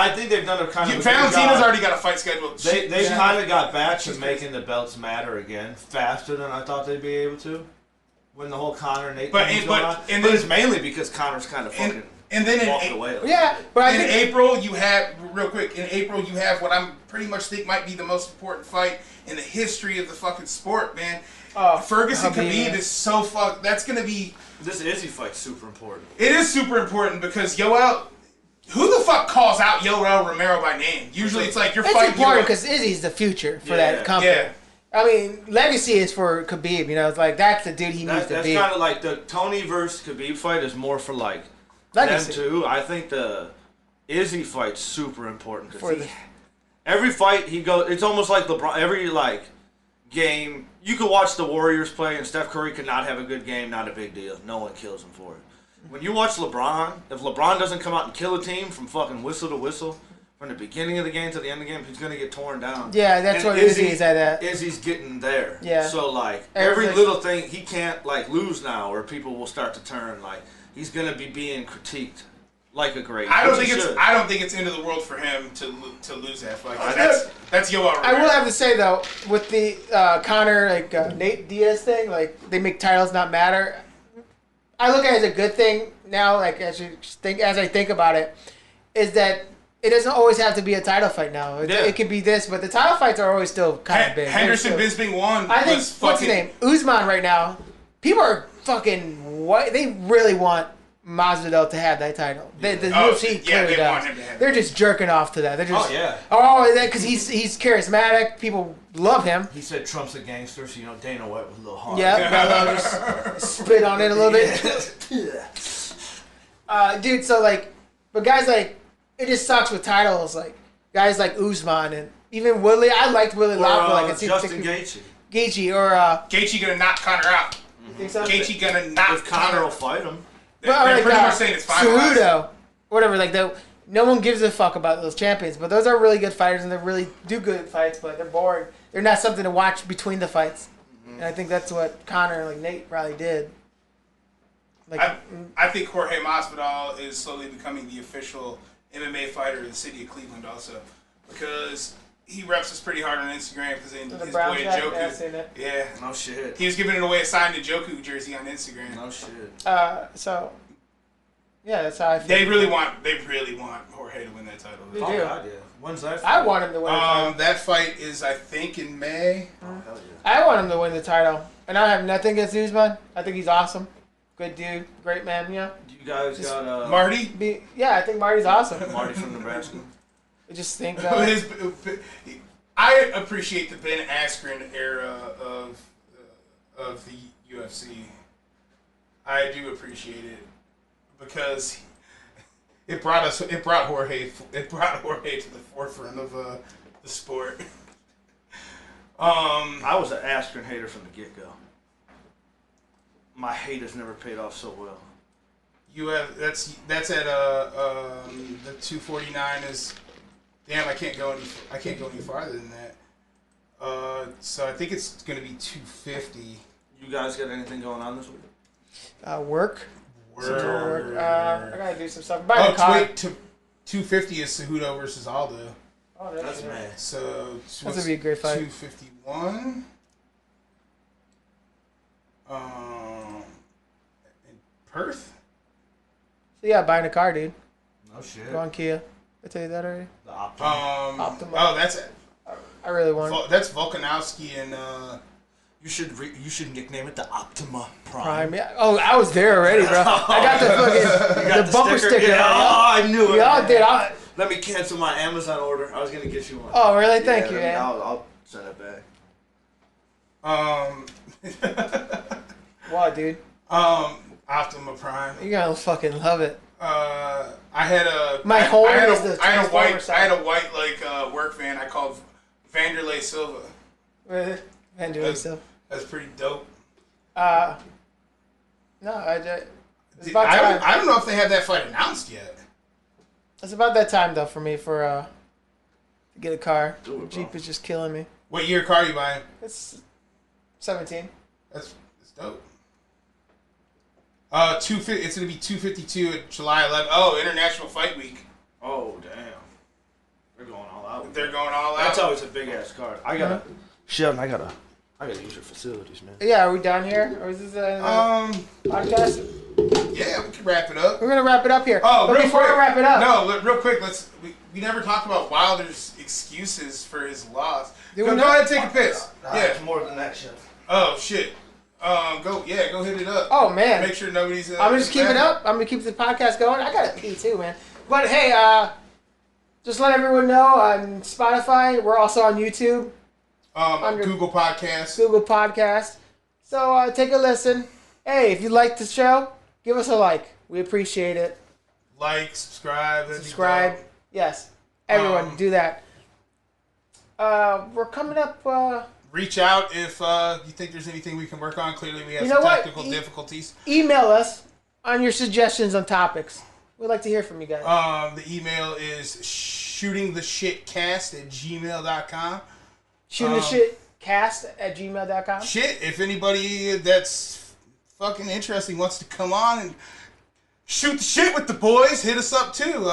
think they've done a kind of. Valentina's already got a fight scheduled. They kind of got back to making the belts matter again faster than I thought they'd be able to. When the whole Conor Nate thing was going on, but it's mainly because Conor's kind of fucking walked away. Yeah, but in April you have what I'm pretty much think might be the most important fight in the history of the fucking sport, man. Ferguson Khabib is so fucked. That's gonna be. This Izzy fight's super important. It is super important because Yoel. Who the fuck calls out Yoel Romero by name? Usually it's like you're fighting. It's important because Izzy's the future for that company. Yeah. I mean, legacy is for Khabib. You know, it's like that's the dude he needs to be. That's kind of like the Tony versus Khabib fight is more for like legacy. Them two. I think the Izzy fight's super important because every fight he goes. It's almost like LeBron. Every game you could watch the Warriors play and Steph Curry could not have a good game. Not a big deal. No one kills him for it. When you watch LeBron, if LeBron doesn't come out and kill a team from fucking whistle to whistle. From the beginning of the game to the end of the game, he's going to get torn down. Yeah, that's what Izzy is at. Izzy's getting there. Yeah. So, every little thing, he can't, lose now or people will start to turn. He's going to be being critiqued like a great. I don't think it's end of the world for him to lose that fight. That's Yoel Romero. I will have to say, though, with the Conor, Nate Diaz thing, they make titles not matter. I look at it as a good thing now, as I think about it, is that it doesn't always have to be a title fight now. It could be this, but the title fights are always still kind of big. Henderson Bisping won. I think, what's his name? Usman right now. People are fucking, they really want Masvidal to have that title. The UFC clearly they does. want him to have They're just jerking off to that. They're just, because he's charismatic. People love him. He said Trump's a gangster, so Dana White was a little hard. Yeah, just spit on it a little bit. Dude, so but guys it just sucks with titles. Guys like Usman and even Woodley. I liked Willie Locke. Justin Gaethje. Gaethje or Gaethje gonna knock Conor out. You think so? Gaethje gonna knock if Conor will fight him. They're pretty much saying it's finalized. Cejudo, whatever. No one gives a fuck about those champions, but those are really good fighters and they really do good fights. But they're boring. They're not something to watch between the fights. And I think that's what Conor, Nate, probably did. I think Jorge Masvidal is slowly becoming the official MMA fighter in the city of Cleveland, also because he reps us pretty hard on Instagram because his boy Njoku. Yeah, no shit. He was giving it away a signed Njoku jersey on Instagram. No shit. So yeah, that's how I feel. They really want Jorge to win that title. They do. God, yeah. When's that fight? I want him to win the title. That fight is, I think, in May. Oh, hell yeah. I want him to win the title. And I have nothing against Usman. I think he's awesome. Good dude. Great man, You guys got... Marty? I think Marty's awesome. Marty from Nebraska. I just think... I appreciate the Ben Askren era of the UFC. I do appreciate it because it brought Jorge to the forefront of the sport. I was an Askren hater from the get-go. My hate has never paid off so well. That's at the 249 is. Damn, I can't go any farther than that. So I think it's gonna be 250. You guys got anything going on this week? Work. I gotta do some stuff. Wait, 250 is Cejudo versus Aldo. Oh, that's mad. So that's gonna be a great fight. 251. In Perth. So yeah, buying a car, dude. No shit. Go on Kia. I tell you that already. The Optima. Optima. Oh, that's it. I really want it. That's Volkanovski and. You should nickname it the Optima Prime. Yeah. Oh, I was there already, bro. I got the bumper sticker. Yeah. Oh, I knew it. Y'all did. Let me cancel my Amazon order. I was gonna get you one. Oh, really? Thank you, man. I'll send it back. What, dude? Optima Prime. You're gonna fucking love it. I had a white work van. I called Vanderlei Silva. Vanderlei Silva. That's pretty dope. No, it's about time. I don't know if they have that fight announced yet. It's about that time though for me to get a car. Jeep bro. is just killing me. What year car are you buying? It's 17. That's dope. 250. It's gonna be 252 at July 11th. Oh, International Fight Week. Oh damn, they're going all out. That's always a big ass card. Sheldon, I gotta use your facilities, man. Yeah, are we down here, or is this a podcast? Yeah, we can wrap it up. We're gonna wrap it up here. Oh, but before we wrap it up, real quick. We never talked about Wilder's excuses for his loss. Go ahead and take a piss. It's more than that shit. Oh shit. Go hit it up. Oh man. Make sure nobody's. I'm gonna just keep it up. I'm gonna keep the podcast going. I gotta pee too, man. But hey, just let everyone know on Spotify. We're also on YouTube. Google Podcasts. Google Podcast. So take a listen. Hey, if you like the show, give us a like. We appreciate it. Like, subscribe. Yes. Everyone, do that. We're coming up. Reach out if you think there's anything we can work on. Clearly, we have some technical difficulties. Email us on your suggestions on topics. We'd like to hear from you guys. The email is shootingtheshitcast@gmail.com. Shootingtheshitcast@gmail.com. Shit, if anybody that's fucking interesting wants to come on and shoot the shit with the boys, hit us up too.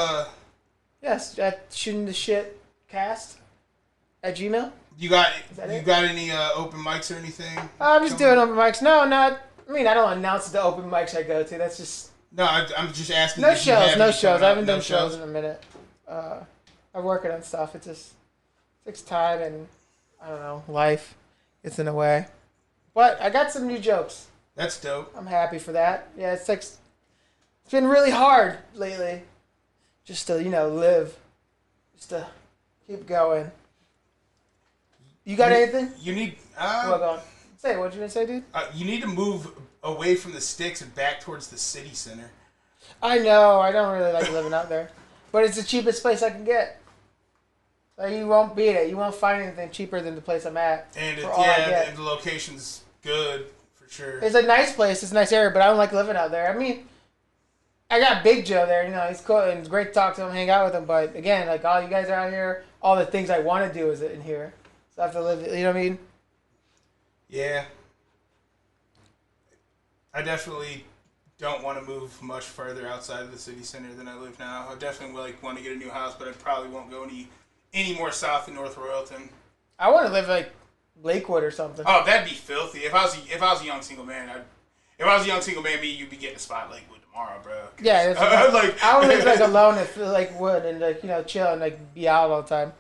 Yes, at shootingtheshitcast@gmail. You got any open mics or anything? I'm just doing open mics. No, not. I mean, I don't announce the open mics I go to. That's just. No, I'm just asking. No shows. I haven't done shows in a minute. I'm working on stuff. It just takes time and I don't know, life gets in the way. But I got some new jokes. That's dope. I'm happy for that. Yeah, it takes It's been really hard lately. Just to, live. Just to keep going. You got anything? You need... Well, go on. Say, what you gonna say, dude? You need to move away from the sticks and back towards the city center. I know. I don't really like living out there. But it's the cheapest place I can get. Like, you won't beat it. You won't find anything cheaper than the place I'm at. And and the location's good for sure. It's a nice place. It's a nice area, but I don't like living out there. I mean, I got Big Joe there. He's cool and it's great to talk to him, hang out with him. But again, like all you guys are out here, all the things I want to do is in here. So I have to live. You know what I mean? Yeah. I definitely don't want to move much further outside of the city center than I live now. I definitely want to get a new house, but I probably won't go any more south than North Royalton. I want to live like Lakewood or something. Oh, that'd be filthy. If I was a young single man, me, you'd be getting a spot Lakewood tomorrow, bro. Yeah, I would live like alone and feel like wood and like chill and like be out all the time.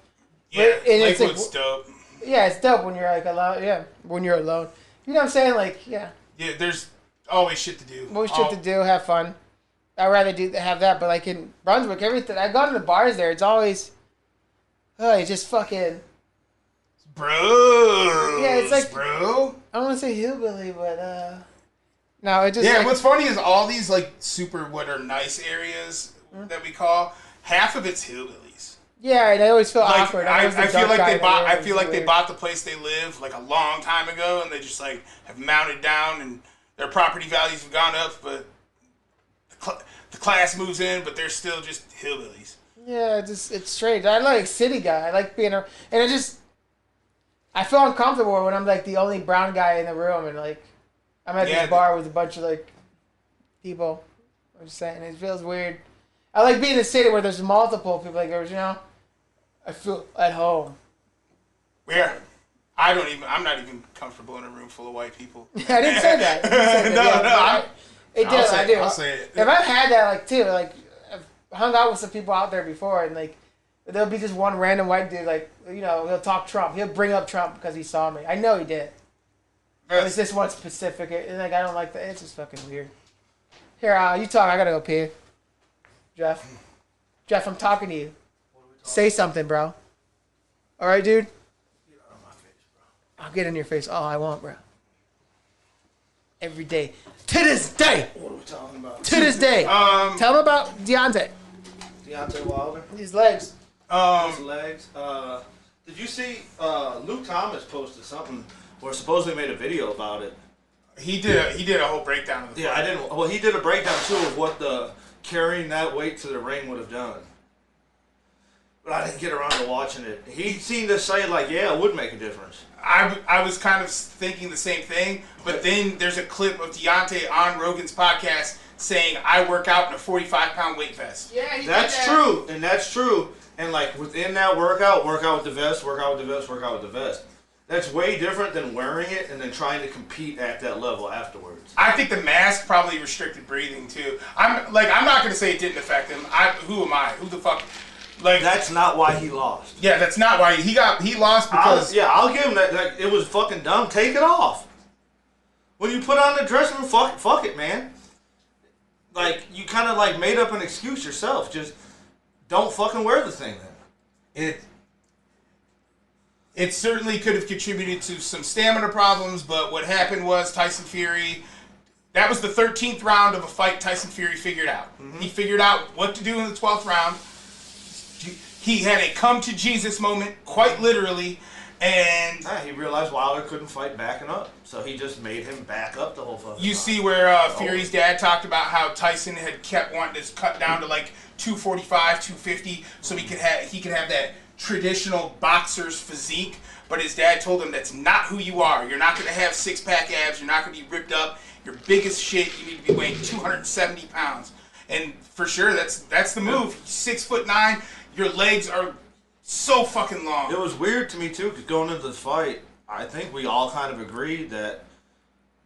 Yeah, and Lakewood's dope. Yeah, it's dope when you're like alone. Yeah, when you're alone. You know what I'm saying? Like, yeah. Yeah, there's always shit to do. Always shit to do. Have fun. I'd rather have that, but like in Brunswick, everything. I've gone to the bars there. It's always, it's just fucking. Bro. Yeah, it's like bro. I don't want to say hillbilly, but no, it just. Yeah, like, what's funny is all these like super what are nice areas that we call half of it's hillbillies. Yeah, and I always feel awkward. I feel like they bought the place they live like a long time ago, and they just like have mounted down, and their property values have gone up, but the class moves in, but they're still just hillbillies. Yeah, it's strange. I like city guy. I like being and I feel uncomfortable when I'm like the only brown guy in the room, and like I'm at this bar with a bunch of like people. I'm just saying, it feels weird. I like being in a city where there's multiple people. Like I feel at home. Where? I'm not even comfortable in a room full of white people. I didn't say that. I do. I'll say it. If I've had that, like, too, like, I've hung out with some people out there before, and, like, there'll be just one random white dude, like, he'll talk Trump. He'll bring up Trump because he saw me. I know he did. It's this one specific, and, like, I don't like that. It's just fucking weird. Here, you talk. I gotta go pee. Jeff, I'm talking to you. Say something, bro. All right, dude? Get out of my face, bro. I'll get in your face all I want, bro. Every day. To this day. What are we talking about? To this day. Tell him about Deontay Wilder. His legs. His legs. Did you see Luke Thomas posted something or supposedly made a video about it? He did a whole breakdown of the fight. I didn't. Well, he did a breakdown too of what the carrying that weight to the ring would have done. But I didn't get around to watching it. He seemed to say like, yeah, it would make a difference. I was kind of thinking the same thing, but then there's a clip of Deontay on Rogan's podcast saying, I work out in a 45-pound weight vest. Yeah, that's true, and that's true. And like within that workout with the vest, work out with the vest. That's way different than wearing it and then trying to compete at that level afterwards. I think the mask probably restricted breathing too. I'm not gonna say it didn't affect him. Who am I? Who the fuck? Like that's not why he lost. Yeah, that's not why he lost because I'll give him that. Like, it was fucking dumb. Take it off. When you put on the dressing room, fuck it, man. Like you kind of like made up an excuse yourself. Just don't fucking wear the thing then. It certainly could have contributed to some stamina problems, but what happened was Tyson Fury. That was the 13th round of a fight Tyson Fury figured out. Mm-hmm. He figured out what to do in the 12th round. He had a come to Jesus moment, quite literally, and he realized Wilder couldn't fight backing up, so he just made him back up the whole fucking You see where Fury's dad talked about how Tyson had kept wanting to cut down to like 245, 250, so he could have that traditional boxer's physique, but his dad told him that's not who you are. You're not going to have six-pack abs. You're not going to be ripped up. You're big as shit. You need to be weighing 270 pounds. And for sure, that's the move. 6'9". Your legs are so fucking long. It was weird to me too, because going into the fight, I think we all kind of agreed that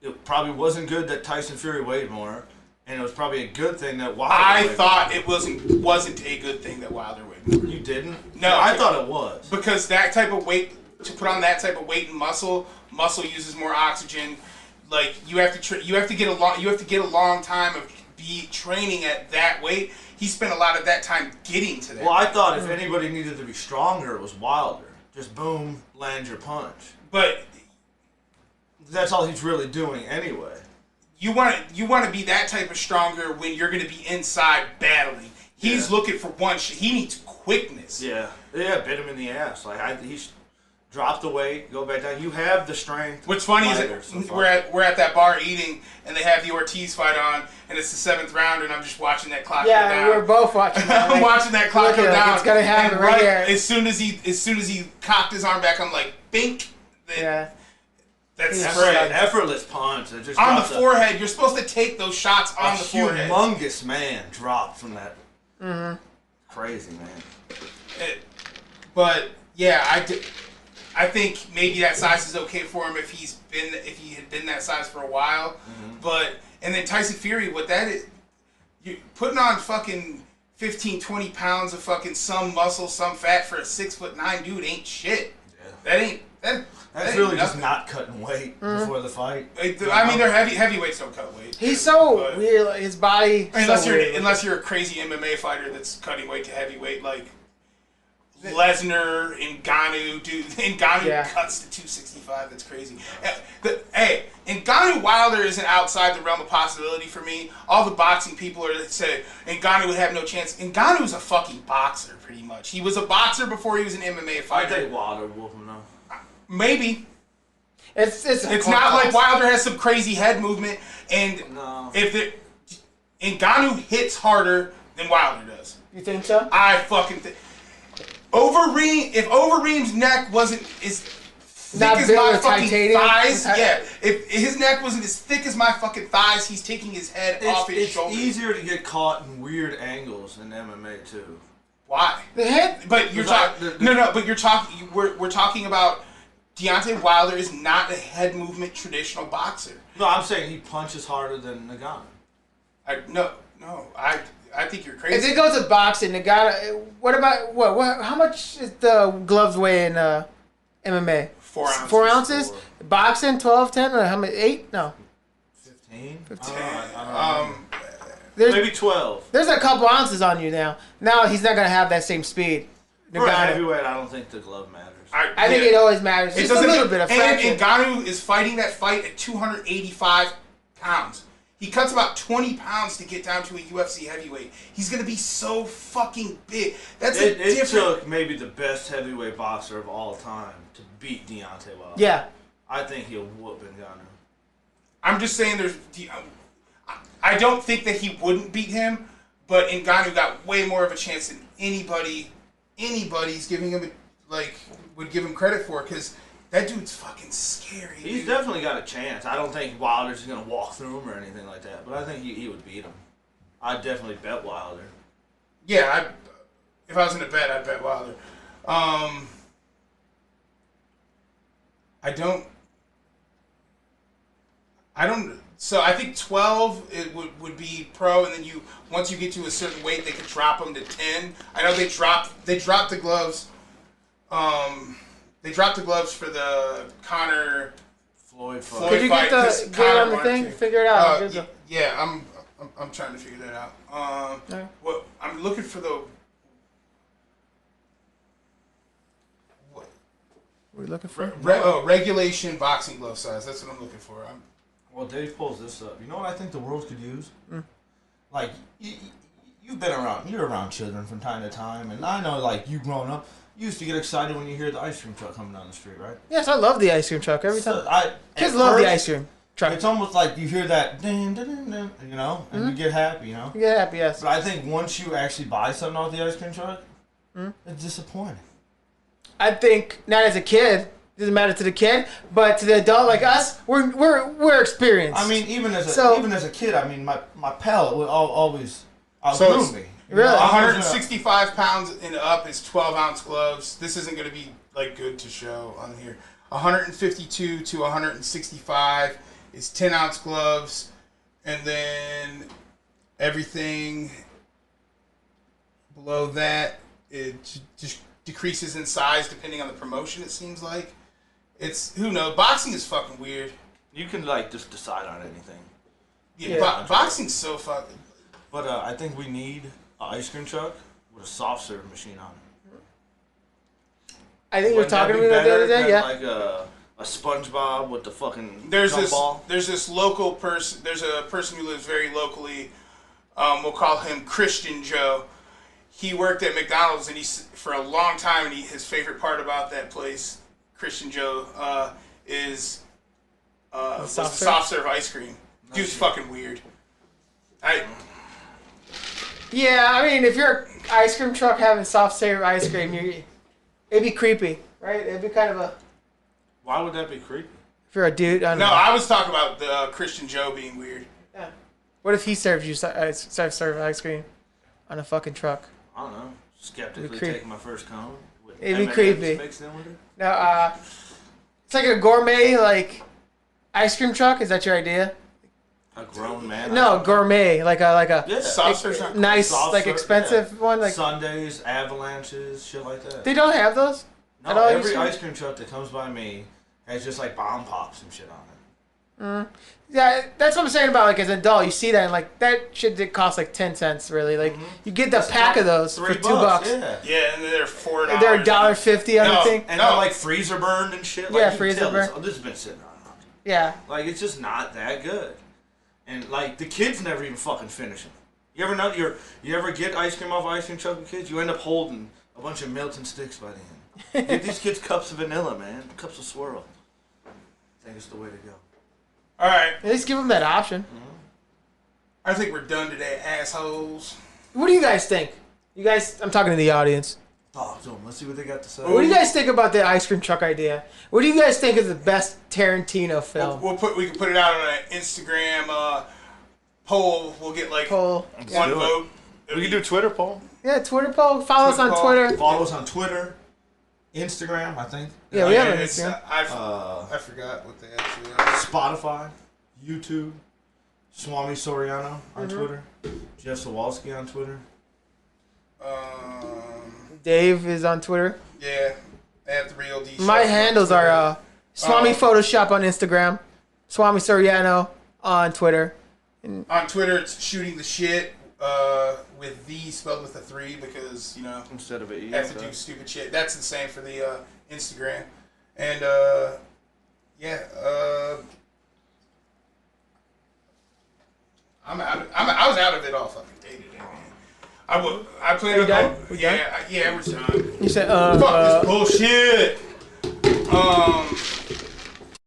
it probably wasn't good that Tyson Fury weighed more, and it was probably a good thing that Wilder. I thought it wasn't a good thing that Wilder weighed more. You didn't? No, I thought it was because that type of weight to put on that type of weight and muscle uses more oxygen. Like you have to get a long time of be training at that weight. He spent a lot of that time getting to that. Well, I thought if anybody needed to be stronger, it was Wilder. Just boom, land your punch. But that's all he's really doing anyway. You want to be that type of stronger when you're going to be inside battling. He's looking for one shot. He needs quickness. Yeah, bit him in the ass. Like he's dropped the weight, go back down. You have the strength. What's funny is that we're at that bar eating, and they have the Ortiz fight on, and it's the 7th round, and I'm just watching that clock go down. Yeah, we're both watching that. I'm watching that clock go down. It's gonna happen right here. As soon as he cocked his arm back, I'm like, bink. Yeah. That's an effortless punch. It just on the forehead. You're supposed to take those shots on the forehead. A humongous man dropped from that. Mm-hmm. Crazy man. But yeah, I think maybe that size is okay for him if he had been that size for a while. Mm-hmm. But and then Tyson Fury, what that is, you putting on fucking 15, 20 pounds of fucking some muscle, some fat for a 6'9" dude ain't shit. Yeah. That's really just not cutting weight before the fight. I mean, they're heavyweights don't cut weight. He's so weird. Like, his body. Unless you're a crazy MMA fighter that's cutting weight to heavyweight, like Lesnar, Ngannou, dude. Ngannou cuts to 265. That's crazy. Hey, Ngannou Wilder isn't outside the realm of possibility for me. All the boxing people are say Ngannou would have no chance. Ngannou's a fucking boxer, pretty much. He was a boxer before he was an MMA fighter. I think Wilder will whoop him though. Maybe. It's not like Wilder has some crazy head movement, and Ngannou hits harder than Wilder does. You think so? I fucking think. If Overeem's neck wasn't as thick as my fucking thighs, if his neck wasn't as thick as my fucking thighs, he's taking his head off his shoulder. It's easier to get caught in weird angles in MMA too. Why? The head. But you're talking. But you're talking. We're talking about. Deontay Wilder is not a head movement traditional boxer. No, I'm saying he punches harder than Ngannou. I think you're crazy. If it goes to boxing, Ngannou. What about what? How much is the gloves weigh in MMA? 4 ounces. 4 ounces. Boxing 12, 10, or how many? 8? No. 15. 15. Maybe 12. There's a couple ounces on you now. Now he's not gonna have that same speed. For a heavyweight, I don't think the glove matters. I think it always matters. Just a little bit of fraction. And Ngannou is fighting that fight at 285 pounds. He cuts about 20 pounds to get down to a UFC heavyweight. He's going to be so fucking big. It took maybe the best heavyweight boxer of all time to beat Deontay Wilder. Yeah. I think he'll whoop Ngannou. I'm just saying I don't think that he wouldn't beat him, but Ngannou got way more of a chance than anybody's giving him would give him credit for, because that dude's fucking scary. He's definitely got a chance. I don't think Wilder's going to walk through him or anything like that, but I think he would beat him. I'd definitely bet Wilder. Yeah, if I was in a bet, I'd bet Wilder. So I think 12 it would be pro, and then once you get to a certain weight, they could drop them to 10. I know they dropped the gloves. They dropped the gloves for the Conor Floyd fight. Could you get on the thing? Figure it out. I'm trying to figure that out. Well, I'm looking for the. What? What are you looking for? Regulation boxing glove size. That's what I'm looking for. Well, Dave pulls this up. You know what I think the world could use? Like, you've been around. You're around children from time to time, and I know, like, you growing up. You used to get excited when you hear the ice cream truck coming down the street, right? Yes, I love the ice cream truck every time. Kids love the ice cream truck. It's almost like you hear that, ding, ding, ding, ding, you know, and you get happy, you know? You get happy, yes. But I think once you actually buy something off the ice cream truck, it's disappointing. I think, not as a kid, it doesn't matter to the kid, but to the adult like us, we're experienced. I mean, even as a kid, I mean, my pal would always outgrow me. Really? 165 pounds and up is 12-ounce gloves. This isn't going to be good to show on here. 152 to 165 is 10-ounce gloves, and then everything below that it just decreases in size depending on the promotion. It seems like who knows. Boxing is fucking weird. You can just decide on anything. Yeah. Boxing's so fucking. But I think we need an ice cream truck with a soft serve machine on it. I think you were talking to me the other day. Yeah. Like a SpongeBob with the fucking There's ball. this local person. There's a person who lives very locally. We'll call him Christian Joe. He worked at McDonald's and for a long time. And his favorite part about that place, Christian Joe, is was the soft serve ice cream. Dude's fucking weird. Yeah, I mean, if you're an ice cream truck having soft serve ice cream, it'd be creepy, right? It'd be kind of a. Why would that be creepy? If you're a dude, I don't know. I was talking about the Christian Joe being weird. Yeah. What if he serves you serve ice cream on a fucking truck? I don't know. Skeptically taking my first cone. It'd be creepy. Mixed in with it. No, it's like a gourmet ice cream truck. Is that your idea? A grown man. No, gourmet, like a nice, soft expensive one, like Sundays, avalanches, shit like that. They don't have those. No, every ice cream truck that comes by me has just like bomb pops and shit on it. Yeah, that's what I'm saying about as an adult. You see that and that shit did cost 10 cents really. You get the pack of those for $2. Yeah, and they're $4. They're $1.50 on the thing. And they're freezer burned and shit. Yeah, freezer burned. This has been sitting around. Yeah. It's just not that good. And the kids never even fucking finish them. You ever know you ever get ice cream off ice cream truck with kids? You end up holding a bunch of Milton sticks by the end. Give these kids cups of vanilla, man. Cups of swirl. I think it's the way to go. All right. At least give them that option. I think we're done today, assholes. What do you guys think? You guys, I'm talking to the audience. Oh, so let's see what they got to say. What do you guys think about the ice cream truck idea? What do you guys think is the best Tarantino film? We can put it out on an Instagram poll. We'll get one vote. We can do a Twitter poll. Yeah, Twitter poll. Follow us on Twitter. Follow us on Twitter, Instagram, I think. Yeah, we have an Instagram. I forgot what they actually are. Spotify, YouTube, Swami Soriano on Twitter, Jeff Sawalski on Twitter. Dave is on Twitter. Yeah, at the Real D. My handles are Swami Photoshop on Instagram, Swami Soriano on Twitter. On Twitter, it's shooting the shit with the spelled with a 3 because instead of a E, have to do stupid shit. That's the same for the Instagram, and I was out of it all fucking day today, man. I played. Are you done? Yeah, we're done. You said fuck this bullshit.